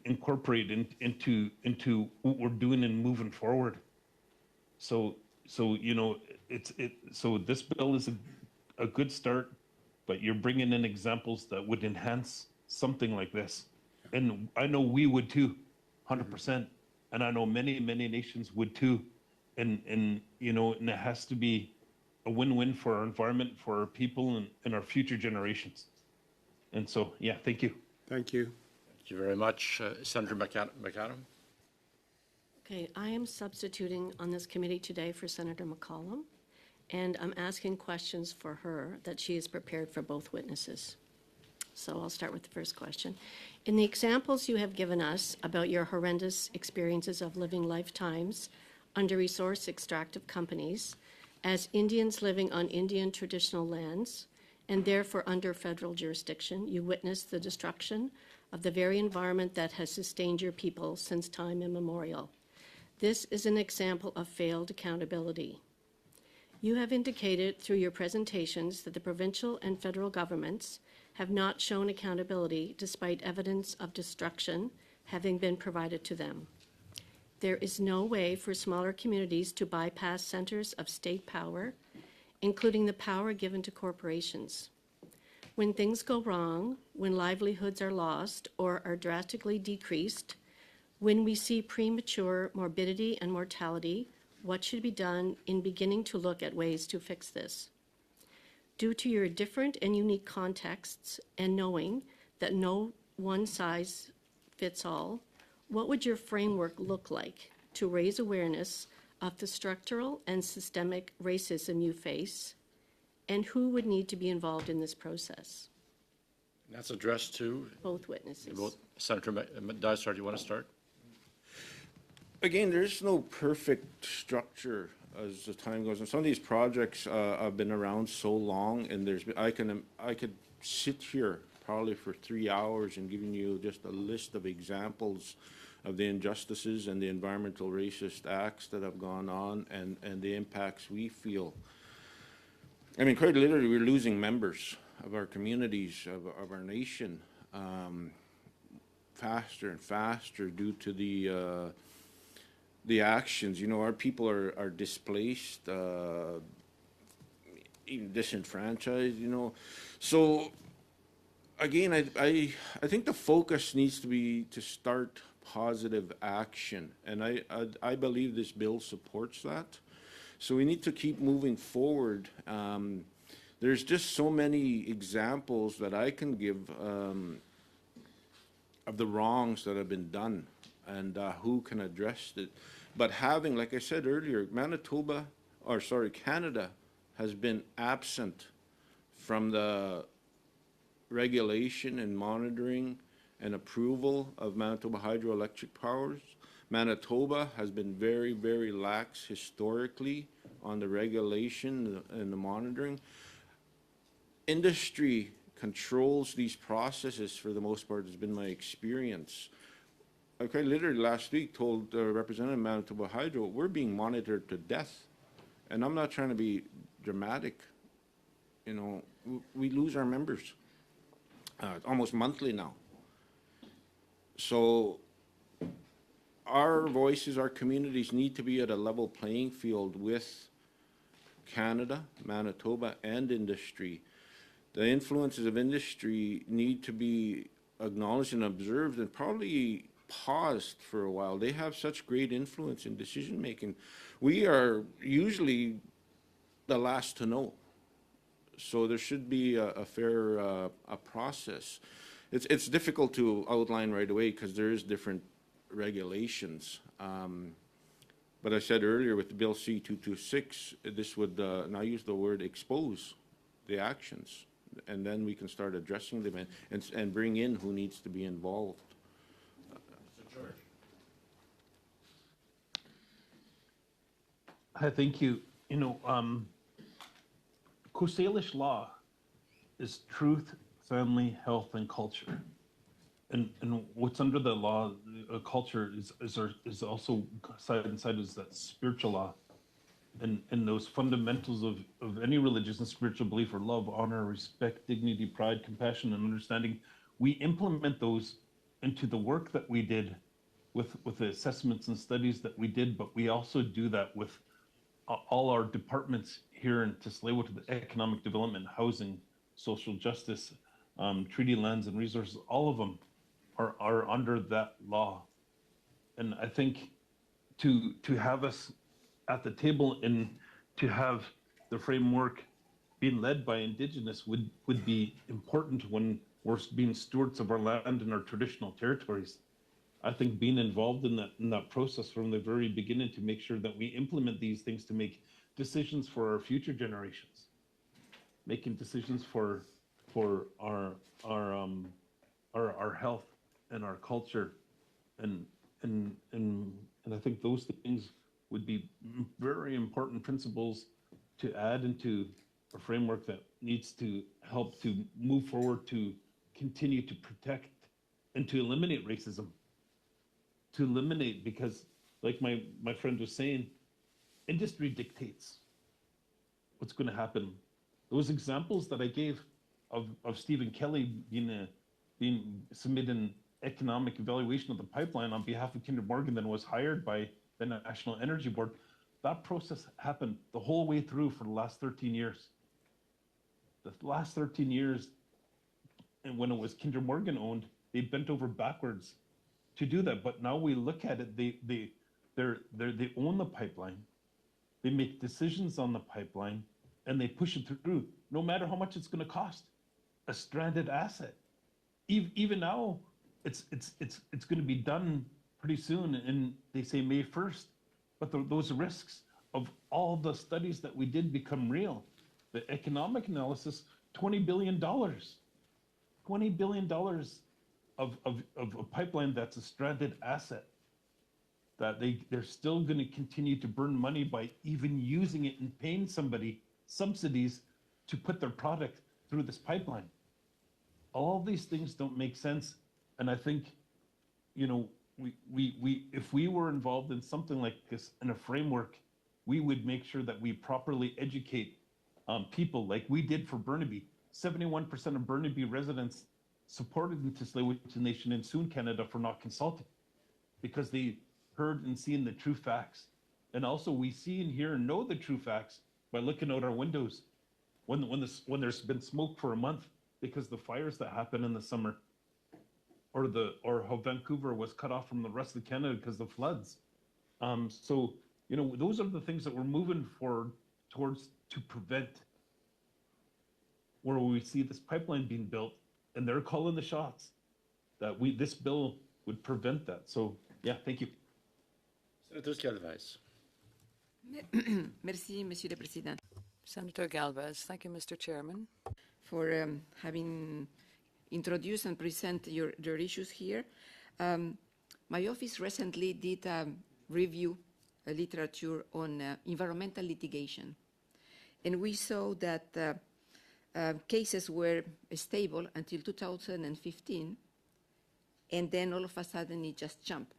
incorporate into what we're doing and moving forward. So you know, so this bill is a good start, but you're bringing in examples that would enhance something like this, and I know we would too, 100%, and I know many nations would too, and you know, and it has to be a win-win for our environment, for our people, and our future generations. And so, yeah, thank you. Thank you. Thank you very much. Senator McAdam. Okay, I am substituting on this committee today for Senator McCollum, and I'm asking questions for her that she is prepared for both witnesses. So I'll start with the first question. In the examples you have given us about your horrendous experiences of living lifetimes under resource extractive companies, as Indians living on Indian traditional lands, and therefore under federal jurisdiction, you witnessed the destruction of the very environment that has sustained your people since time immemorial. This is an example of failed accountability. You have indicated through your presentations that the provincial and federal governments have not shown accountability despite evidence of destruction having been provided to them. There is no way for smaller communities to bypass centers of state power, including the power given to corporations. When things go wrong, when livelihoods are lost or are drastically decreased, when we see premature morbidity and mortality, what should be done in beginning to look at ways to fix this? Due to your different and unique contexts and knowing that no one size fits all, what would your framework look like to raise awareness of the structural and systemic racism you face, and who would need to be involved in this process? That's addressed to both witnesses. Both. Senator Dysart, do you want to start? Again, there's no perfect structure as the time goes on. Some of these projects have been around so long, and I could sit here probably for 3 hours and giving you just a list of examples of the injustices and the environmental racist acts that have gone on, and the impacts we feel. I mean, quite literally, we're losing members of our communities, of our nation, faster and faster due to the actions. You know, our people are displaced, even disenfranchised, you know. So again, I think the focus needs to be to start positive action, and I believe this bill supports that. So we need to keep moving forward. There's just so many examples that I can give of the wrongs that have been done, and who can address it. But having, like I said earlier, Canada has been absent from the regulation and monitoring and approval of Manitoba hydroelectric powers. Manitoba has been very, very lax historically on the regulation and the monitoring. Industry controls these processes for the most part, has been my experience. I quite literally last week told Representative Manitoba Hydro, we're being monitored to death. And I'm not trying to be dramatic. You know, we lose our members. almost monthly now. So our voices, our communities need to be at a level playing field with Canada, Manitoba, and industry. The influences of industry need to be acknowledged and observed and probably paused for a while. They have such great influence in decision making. We are usually the last to know. So there should be a fair a process. It's difficult to outline right away because there is different regulations. But I said earlier with Bill C-226, this would, and I use the word expose the actions, and then we can start addressing them and bring in who needs to be involved. Mr. George. I think Coast Salish law is truth, family, health, and culture. And what's under the law, culture is also side and side is that spiritual law, and those fundamentals of any religious and spiritual belief are love, honor, respect, dignity, pride, compassion, and understanding. We implement those into the work that we did with the assessments and studies that we did, but we also do that with all our departments here in Tsleil-Waututh, economic development, housing, social justice, treaty lands and resources, all of them are under that law. And I think to have us at the table and to have the framework being led by Indigenous would be important when we're being stewards of our land and our traditional territories. I think being involved in that process from the very beginning to make sure that we implement these things to make decisions for our future generations, making decisions for our health and our culture, and I think those things would be very important principles to add into a framework that needs to help to move forward to continue to protect and to eliminate racism. To eliminate, because like my friend was saying, industry dictates what's going to happen. Those examples that I gave of Stephen Kelly being submitting economic evaluation of the pipeline on behalf of Kinder Morgan, then was hired by the National Energy Board. That process happened the whole way through for the last 13 years. The last 13 years, and when it was Kinder Morgan owned, they bent over backwards to do that. But now we look at it, they own the pipeline, they make decisions on the pipeline, and they push it through, no matter how much it's going to cost. A stranded asset. Even now, it's going to be done pretty soon, and they say May 1st. But those risks of all the studies that we did become real. The economic analysis, $20 billion. $20 billion of a pipeline that's a stranded asset, that they're still going to continue to burn money by even using it and paying somebody subsidies to put their product through this pipeline. All these things don't make sense. And I think, we if we were involved in something like this in a framework, we would make sure that we properly educate people like we did for Burnaby. 71% of Burnaby residents supported the Tsleil-Waututh Nation and soon Canada for not consulting, because they heard and seen the true facts. And also we see and hear and know the true facts by looking out our windows when there's been smoke for a month because the fires that happen in the summer, or how Vancouver was cut off from the rest of Canada because of floods. So those are the things that we're moving forward towards to prevent, where we see this pipeline being built and they're calling the shots, that this bill would prevent that. So yeah, thank you. Senator Galvez. Merci, Monsieur le Président, Senator Galvez. Thank you, Mr. Chairman. for having introduced and present your issues here. My office recently did a review literature on environmental litigation, and we saw that cases were stable until 2015, and then all of a sudden it just jumped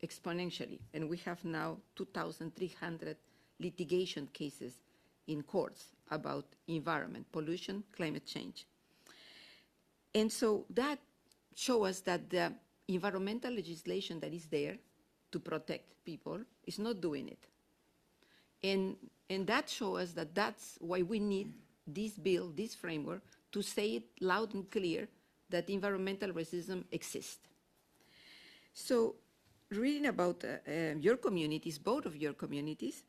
exponentially, and we have now 2,300 litigation cases in courts about environment, pollution, climate change. And so that shows us that the environmental legislation that is there to protect people is not doing it. And that shows us that that's why we need this bill, this framework, to say it loud and clear that environmental racism exists. So reading about your communities, both of your communities,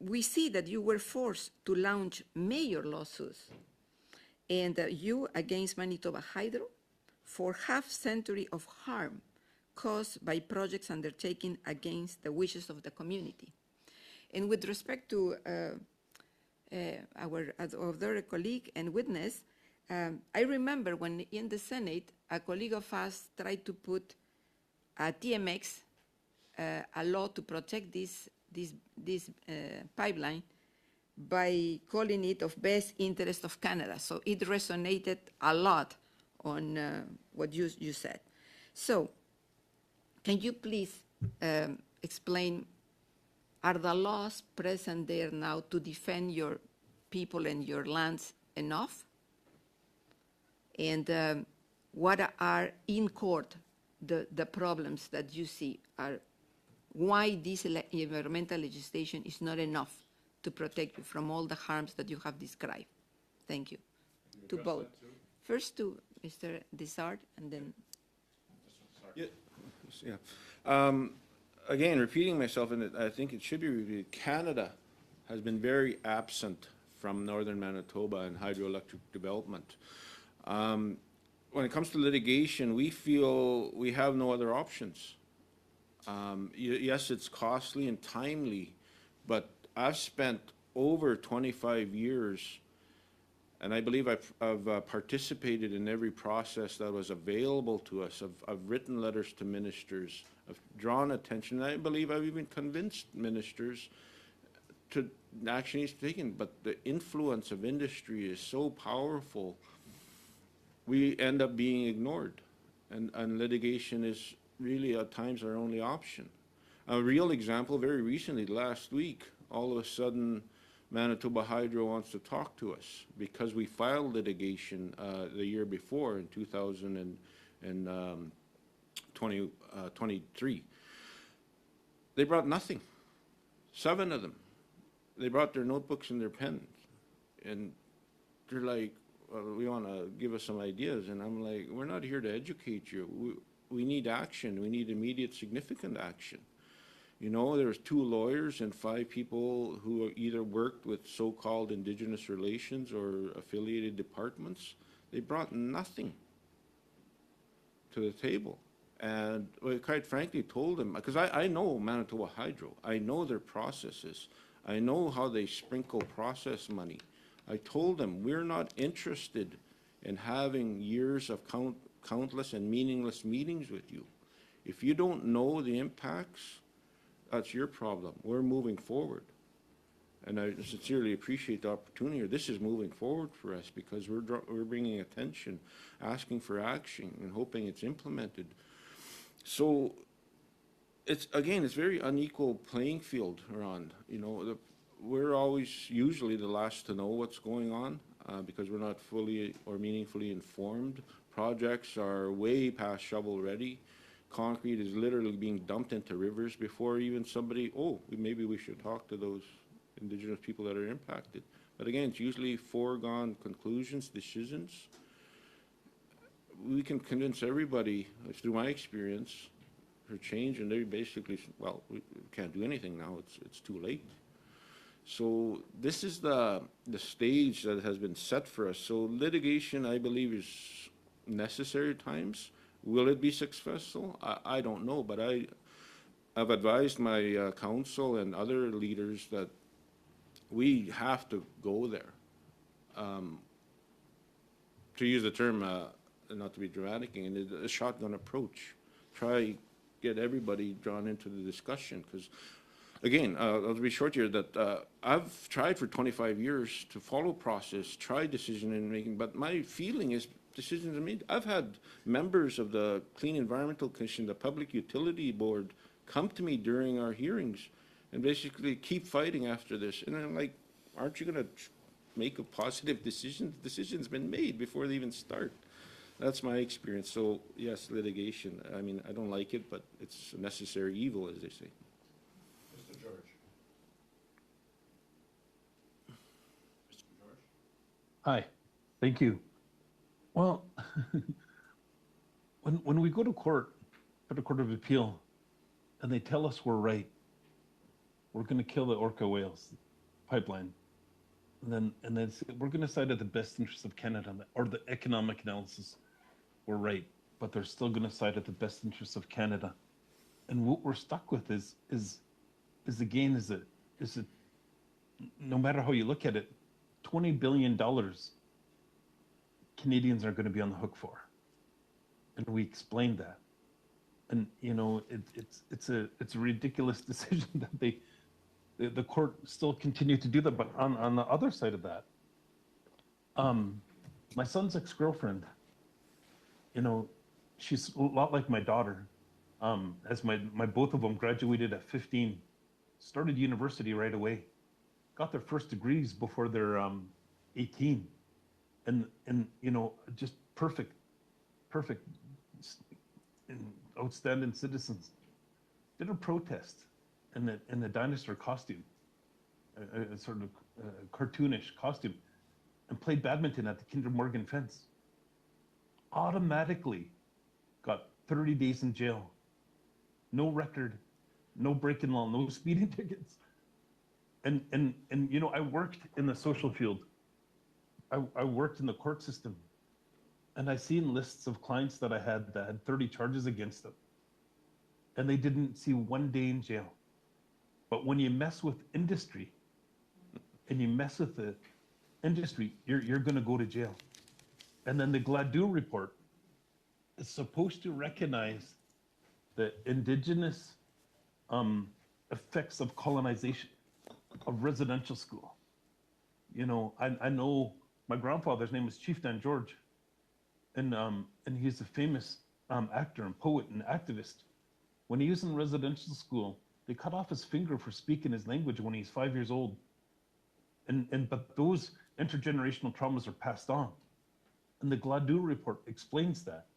we see that you were forced to launch major lawsuits, and you against Manitoba Hydro for half-century of harm caused by projects undertaken against the wishes of the community. And with respect to our other colleague and witness, I remember when in the Senate, a colleague of us tried to put a TMX, a law to protect this pipeline by calling it of best interest of Canada. So it resonated a lot on what you said. So can you please explain, are the laws present there now to defend your people and your lands enough? And what are in court the problems that you see? Are why this environmental legislation is not enough to protect you from all the harms that you have described? Thank you. To both. First to Mr. Dysart, and then. Yeah. Again, repeating myself, and I think it should be repeated, Canada has been very absent from northern Manitoba and hydroelectric development. When it comes to litigation, we feel we have no other options. Yes, it's costly and timely, but I've spent over 25 years, and I believe I've participated in every process that was available to us. I've written letters to ministers, I've drawn attention, and I believe I've even convinced ministers to action is taken, but the influence of industry is so powerful, we end up being ignored, and litigation is really at times our only option. A real example, very recently, last week, all of a sudden, Manitoba Hydro wants to talk to us because we filed litigation the year before in 2023. They brought nothing, 7 of them. They brought their notebooks and their pens, and they're like, well, we want to give us some ideas. And I'm like, we're not here to educate you. We need action. We need immediate, significant action. You know, there's 2 lawyers and 5 people who either worked with so-called Indigenous relations or affiliated departments. They brought nothing to the table. And we quite frankly told them, because I know Manitoba Hydro. I know their processes. I know how they sprinkle process money. I told them, we're not interested in having years of countless and meaningless meetings with you. If you don't know the impacts, that's your problem. We're moving forward. And I sincerely appreciate the opportunity here. This is moving forward for us because we're bringing attention, asking for action, and hoping it's implemented. So it's, again, it's very unequal playing field around. You know, we're always usually the last to know what's going on because we're not fully or meaningfully informed. Projects are way past shovel ready. Concrete is literally being dumped into rivers before even somebody, maybe we should talk to those Indigenous people that are impacted. But again, it's usually foregone conclusions, decisions. We can convince everybody, through my experience, for change, and they basically, well, we can't do anything now, it's too late. So this is the stage that has been set for us. So litigation, I believe, is necessary at times. Will it be successful? I don't know, but I've advised my council and other leaders that we have to go there. To use the term, not to be dramatic, a shotgun approach. Try get everybody drawn into the discussion, because again, I'll be short here, that I've tried for 25 years to follow process, try decision making, but my feeling is decisions are made. I've had members of the Clean Environmental Commission, the Public Utility Board, come to me during our hearings and basically keep fighting after this. And I'm like, aren't you going to make a positive decision, the decision's been made before they even start. That's my experience. So yes, litigation. I mean, I don't like it, but it's a necessary evil, as they say. Mr. George. Mr. George? Hi, thank you. Well, when we go to court, for the Court of Appeal, and they tell us we're right, we're going to kill the orca whales pipeline, and then say, we're going to side at the best interest of Canada, or the economic analysis, we're right, but they're still going to side at the best interest of Canada. And what we're stuck with is again, is it no matter how you look at it, $20 billion Canadians are going to be on the hook for. And we explained that. And, you know, it's a ridiculous decision that the court still continued to do that. But on the other side of that, my son's ex-girlfriend, you know, she's a lot like my daughter. As my both of them graduated at 15, started university right away, got their first degrees before they're 18, and you know, just perfect and outstanding citizens. Did a protest in the dinosaur costume, a sort of cartoonish costume, and played badminton at the Kinder Morgan fence. Automatically got 30 days in jail. No record, no break in law, no speeding tickets. And you know, I worked in the social field. I worked in the court system. And I seen lists of clients that I had that had 30 charges against them. And they didn't see 1 day in jail. But when you mess with industry and you mess with the industry, you're gonna go to jail. And then the Gladue report is supposed to recognize the indigenous effects of colonization, of residential school. You know, I know my grandfather's name was Chief Dan George, and he's a famous actor and poet and activist. When he was in residential school, they cut off his finger for speaking his language when he's 5 years old. But those intergenerational traumas are passed on. And the Gladue report explains that.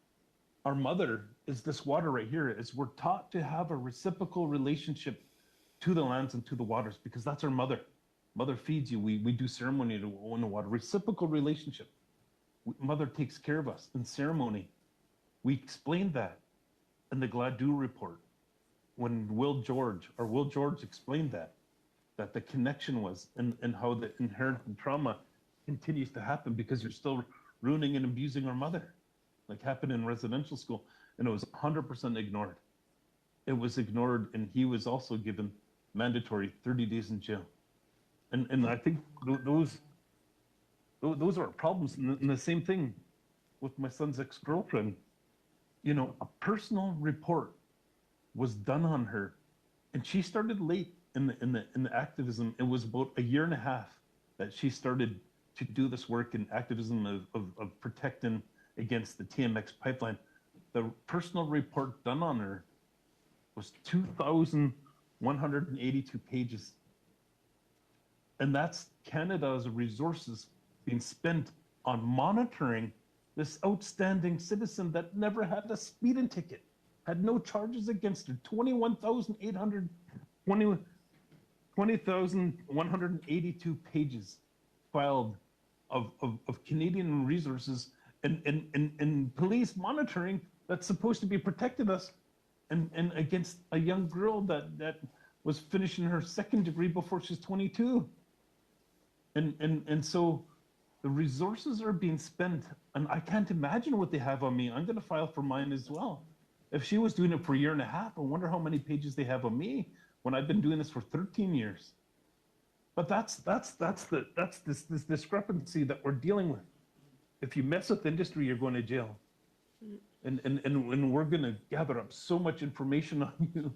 Our mother is this water right here, is we're taught to have a reciprocal relationship to the lands and to the waters, because that's our mother. Mother feeds you, we do ceremony in the water. Reciprocal relationship. Mother takes care of us in ceremony. We explained that in the Gladue report when Will George explained that the connection was and how the inherent trauma continues to happen because you're still ruining and abusing our mother, like happened in residential school. And it was 100% ignored. It was ignored, and he was also given mandatory 30 days in jail. And I think those are problems. And the same thing with my son's ex-girlfriend. You know, a personal report was done on her, and she started late in the activism. It was about 1.5 years that she started to do this work in activism of protecting against the TMX pipeline. The personal report done on her was 2,182 pages. And that's Canada's resources being spent on monitoring this outstanding citizen that never had a speeding ticket, had no charges against her. 20,182 pages filed of Canadian resources and police monitoring that's supposed to be protecting us and against a young girl that was finishing her second degree before she's 22. And so the resources are being spent, and I can't imagine what they have on me. I'm going to file for mine as well. If she was doing it for 1.5 years, I wonder how many pages they have on me when I've been doing this for 13 years. But that's this discrepancy that we're dealing with. If you mess with industry, you're going to jail. And we're going to gather up so much information on you.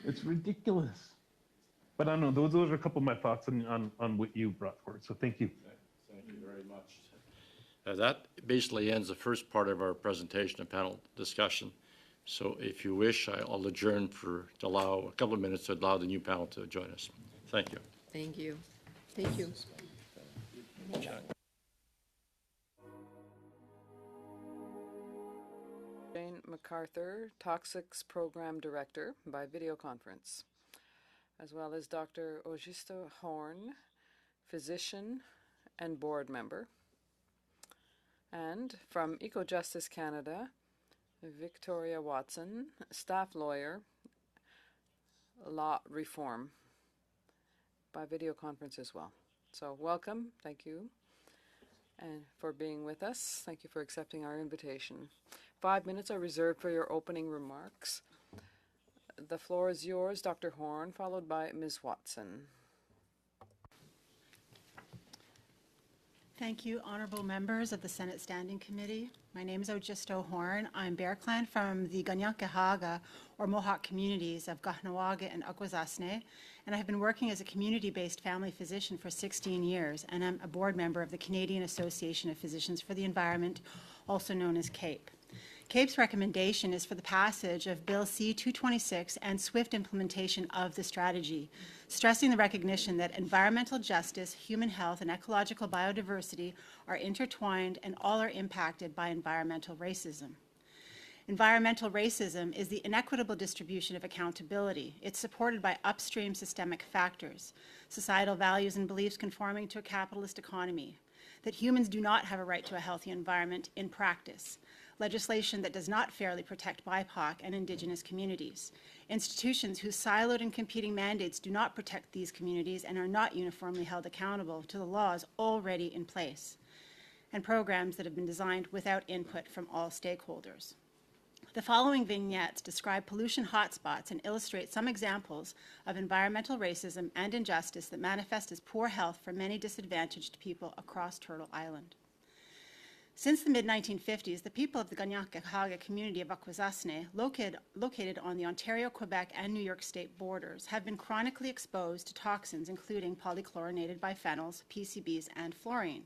It's ridiculous. But I don't know, those are a couple of my thoughts on what you brought forward. So thank you. Thank you very much. That basically ends the first part of our presentation and panel discussion. So if you wish, I'll adjourn to allow a couple of minutes to allow the new panel to join us. Thank you. Thank you. Thank you. Jane McArthur, Toxics Program Director by video conference, as well as Dr. Ojistoh Horn, physician and board member, and from Ecojustice Canada, Victoria Watson, staff lawyer, law reform, by video conference as well. So welcome, thank you, and for being with us. Thank you for accepting our invitation. 5 minutes are reserved for your opening remarks. The floor is yours, Dr. Horn, followed by Ms. Watson. Thank you, honorable members of the Senate Standing Committee. My name is Ojistoh Horn. I'm Bear Clan from the Ganyankahaga, or Mohawk communities of Kahnawake and Akwesasne, and I have been working as a community-based family physician for 16 years, and I'm a board member of the Canadian Association of Physicians for the Environment, also known as CAPE. CAPE's recommendation is for the passage of Bill C-226 and swift implementation of the strategy, stressing the recognition that environmental justice, human health, and ecological biodiversity are intertwined and all are impacted by environmental racism. Environmental racism is the inequitable distribution of accountability. It's supported by upstream systemic factors, societal values and beliefs conforming to a capitalist economy, that humans do not have a right to a healthy environment in practice, legislation that does not fairly protect BIPOC and Indigenous communities, institutions whose siloed and competing mandates do not protect these communities and are not uniformly held accountable to the laws already in place, and programs that have been designed without input from all stakeholders. The following vignettes describe pollution hotspots and illustrate some examples of environmental racism and injustice that manifest as poor health for many disadvantaged people across Turtle Island. Since the mid-1950s, the people of the Ganyankahaga community of Akwesasne, located on the Ontario, Quebec, and New York state borders, have been chronically exposed to toxins including polychlorinated biphenyls, PCBs, and fluorine.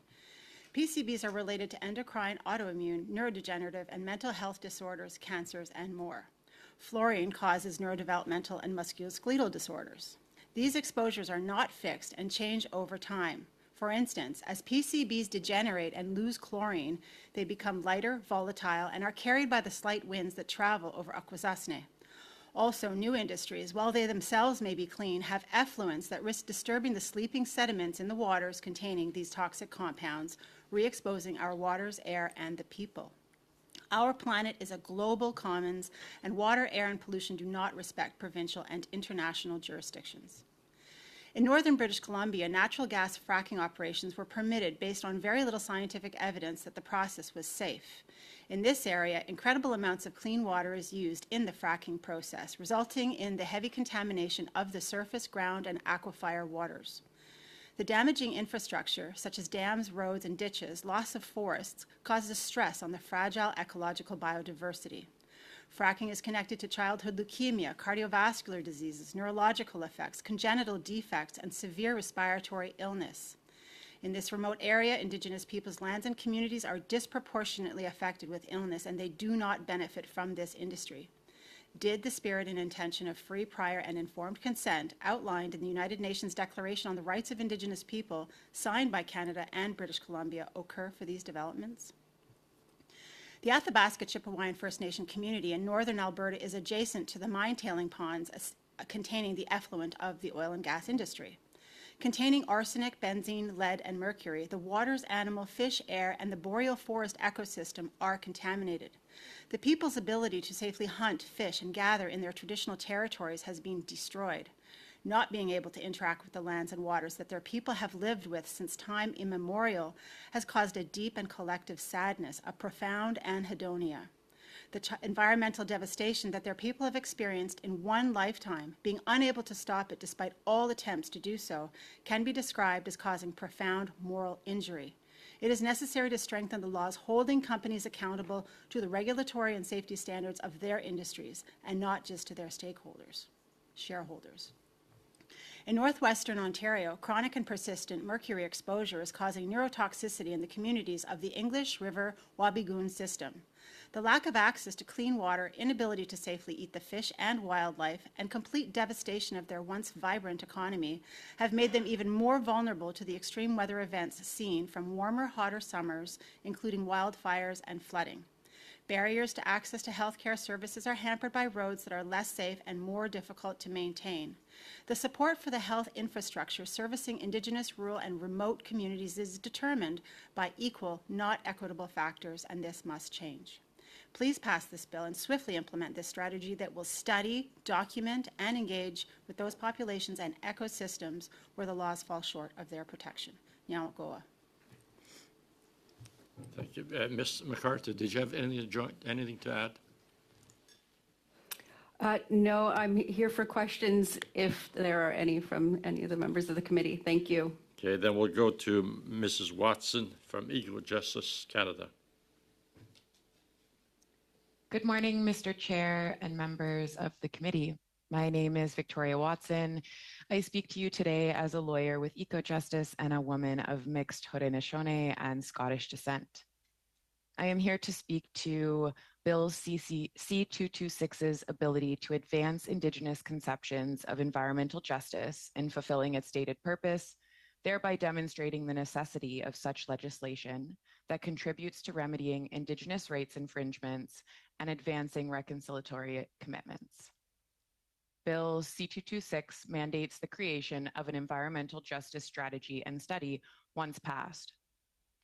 PCBs are related to endocrine, autoimmune, neurodegenerative, and mental health disorders, cancers, and more. Fluorine causes neurodevelopmental and musculoskeletal disorders. These exposures are not fixed and change over time. For instance, as PCBs degenerate and lose chlorine, they become lighter, volatile, and are carried by the slight winds that travel over Akwesasne. Also, new industries, while they themselves may be clean, have effluents that risk disturbing the sleeping sediments in the waters containing these toxic compounds, re-exposing our waters, air, and the people. Our planet is a global commons, and water, air, and pollution do not respect provincial and international jurisdictions. In northern British Columbia, natural gas fracking operations were permitted based on very little scientific evidence that the process was safe. In this area, incredible amounts of clean water is used in the fracking process, resulting in the heavy contamination of the surface, ground, and aquifer waters. The damaging infrastructure, such as dams, roads, and ditches, loss of forests, causes stress on the fragile ecological biodiversity. Fracking is connected to childhood leukemia, cardiovascular diseases, neurological effects, congenital defects, and severe respiratory illness. In this remote area, Indigenous peoples' lands and communities are disproportionately affected with illness, and they do not benefit from this industry. Did the spirit and intention of free, prior, and informed consent outlined in the United Nations Declaration on the Rights of Indigenous People, signed by Canada and British Columbia, occur for these developments? The Athabasca Chippewayan First Nation community in northern Alberta is adjacent to the mine tailing ponds containing the effluent of the oil and gas industry. Containing arsenic, benzene, lead, and mercury, the waters, animal, fish, air, and the boreal forest ecosystem are contaminated. The people's ability to safely hunt, fish, and gather in their traditional territories has been destroyed. Not being able to interact with the lands and waters that their people have lived with since time immemorial has caused a deep and collective sadness, a profound anhedonia. The environmental devastation that their people have experienced in one lifetime, being unable to stop it despite all attempts to do so, can be described as causing profound moral injury. It is necessary to strengthen the laws holding companies accountable to the regulatory and safety standards of their industries, and not just to their stakeholders, shareholders. In northwestern Ontario, chronic and persistent mercury exposure is causing neurotoxicity in the communities of the English River Wabigoon system. The lack of access to clean water, inability to safely eat the fish and wildlife, and complete devastation of their once vibrant economy have made them even more vulnerable to the extreme weather events seen from warmer, hotter summers, including wildfires and flooding. Barriers to access to healthcare services are hampered by roads that are less safe and more difficult to maintain. The support for the health infrastructure servicing Indigenous, rural, and remote communities is determined by equal, not equitable factors, and this must change. Please pass this bill and swiftly implement this strategy that will study, document, and engage with those populations and ecosystems where the laws fall short of their protection. Nyamagoa. Thank you. Ms. McArthur, did you have anything to add? No, I'm here for questions if there are any from any of the members of the committee. Thank you. Okay, then we'll go to Mrs. Watson from Ecojustice Canada. Good morning, Mr. Chair and members of the committee. My name is Victoria Watson. I speak to you today as a lawyer with Ecojustice and a woman of mixed Haudenosaunee and Scottish descent. I am here to speak to Bill C-226's ability to advance Indigenous conceptions of environmental justice in fulfilling its stated purpose, thereby demonstrating the necessity of such legislation that contributes to remedying Indigenous rights infringements and advancing reconciliatory commitments. Bill C-226 mandates the creation of an environmental justice strategy and study once passed.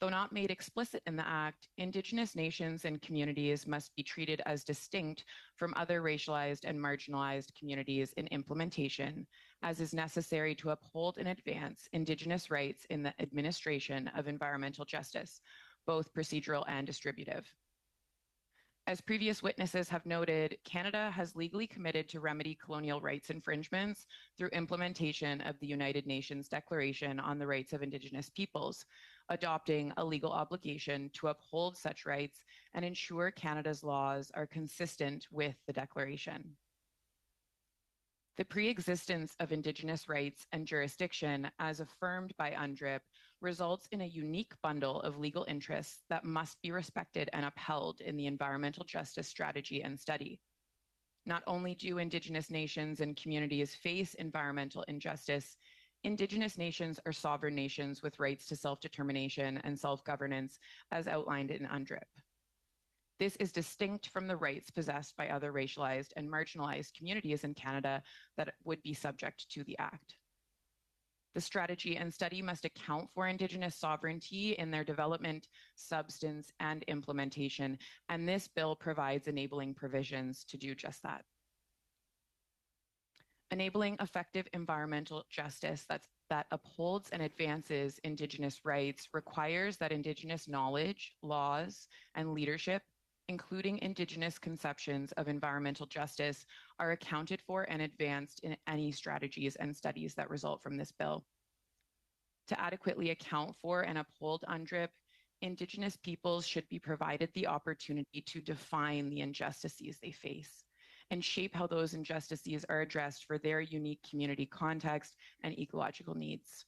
Though not made explicit in the Act, Indigenous nations and communities must be treated as distinct from other racialized and marginalized communities in implementation, as is necessary to uphold and advance Indigenous rights in the administration of environmental justice, both procedural and distributive. As previous witnesses have noted, Canada has legally committed to remedy colonial rights infringements through implementation of the United Nations Declaration on the Rights of Indigenous Peoples, adopting a legal obligation to uphold such rights and ensure Canada's laws are consistent with the Declaration. The pre-existence of Indigenous rights and jurisdiction, as affirmed by UNDRIP, results in a unique bundle of legal interests that must be respected and upheld in the environmental justice strategy and study. Not only do Indigenous nations and communities face environmental injustice, Indigenous nations are sovereign nations with rights to self-determination and self-governance as outlined in UNDRIP. This is distinct from the rights possessed by other racialized and marginalized communities in Canada that would be subject to the Act. The strategy and study must account for Indigenous sovereignty in their development, substance, and implementation, and this bill provides enabling provisions to do just that. Enabling effective environmental justice that upholds and advances Indigenous rights requires that Indigenous knowledge, laws, and leadership, including Indigenous conceptions of environmental justice, are accounted for and advanced in any strategies and studies that result from this bill. To adequately account for and uphold UNDRIP, Indigenous peoples should be provided the opportunity to define the injustices they face and shape how those injustices are addressed for their unique community context and ecological needs.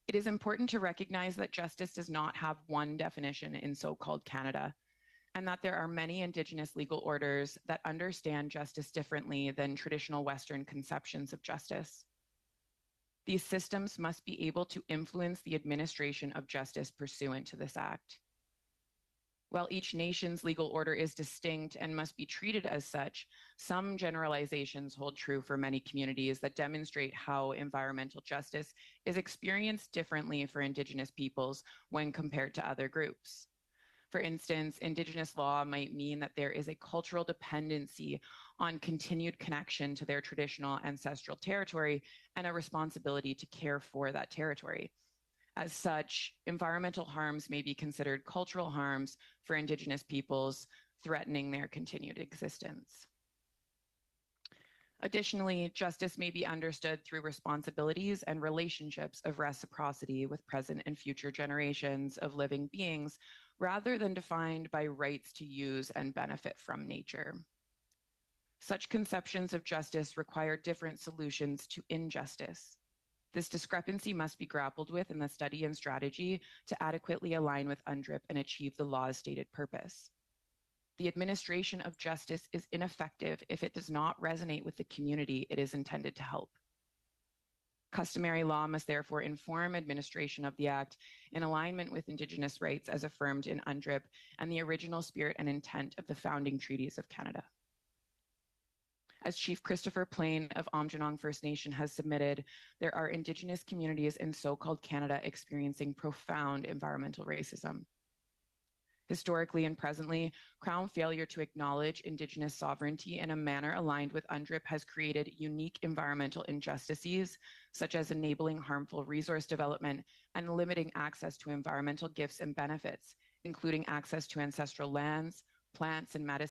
It is important to recognize that justice does not have one definition in so-called Canada, and that there are many Indigenous legal orders that understand justice differently than traditional Western conceptions of justice. These systems must be able to influence the administration of justice pursuant to this Act. While each nation's legal order is distinct and must be treated as such, some generalizations hold true for many communities that demonstrate how environmental justice is experienced differently for Indigenous peoples when compared to other groups. For instance, Indigenous law might mean that there is a cultural dependency on continued connection to their traditional ancestral territory and a responsibility to care for that territory. As such, environmental harms may be considered cultural harms for Indigenous peoples, threatening their continued existence. Additionally, justice may be understood through responsibilities and relationships of reciprocity with present and future generations of living beings, rather than defined by rights to use and benefit from nature. Such conceptions of justice require different solutions to injustice. This discrepancy must be grappled with in the study and strategy to adequately align with UNDRIP and achieve the law's stated purpose. The administration of justice is ineffective if it does not resonate with the community it is intended to help. Customary law must therefore inform administration of the Act in alignment with Indigenous rights as affirmed in UNDRIP and the original spirit and intent of the founding treaties of Canada. As Chief Christopher Plain of Aamjiwnaang First Nation has submitted, there are Indigenous communities in so-called Canada experiencing profound environmental racism. Historically and presently, Crown failure to acknowledge Indigenous sovereignty in a manner aligned with UNDRIP has created unique environmental injustices, such as enabling harmful resource development and limiting access to environmental gifts and benefits, including access to ancestral lands, plants, and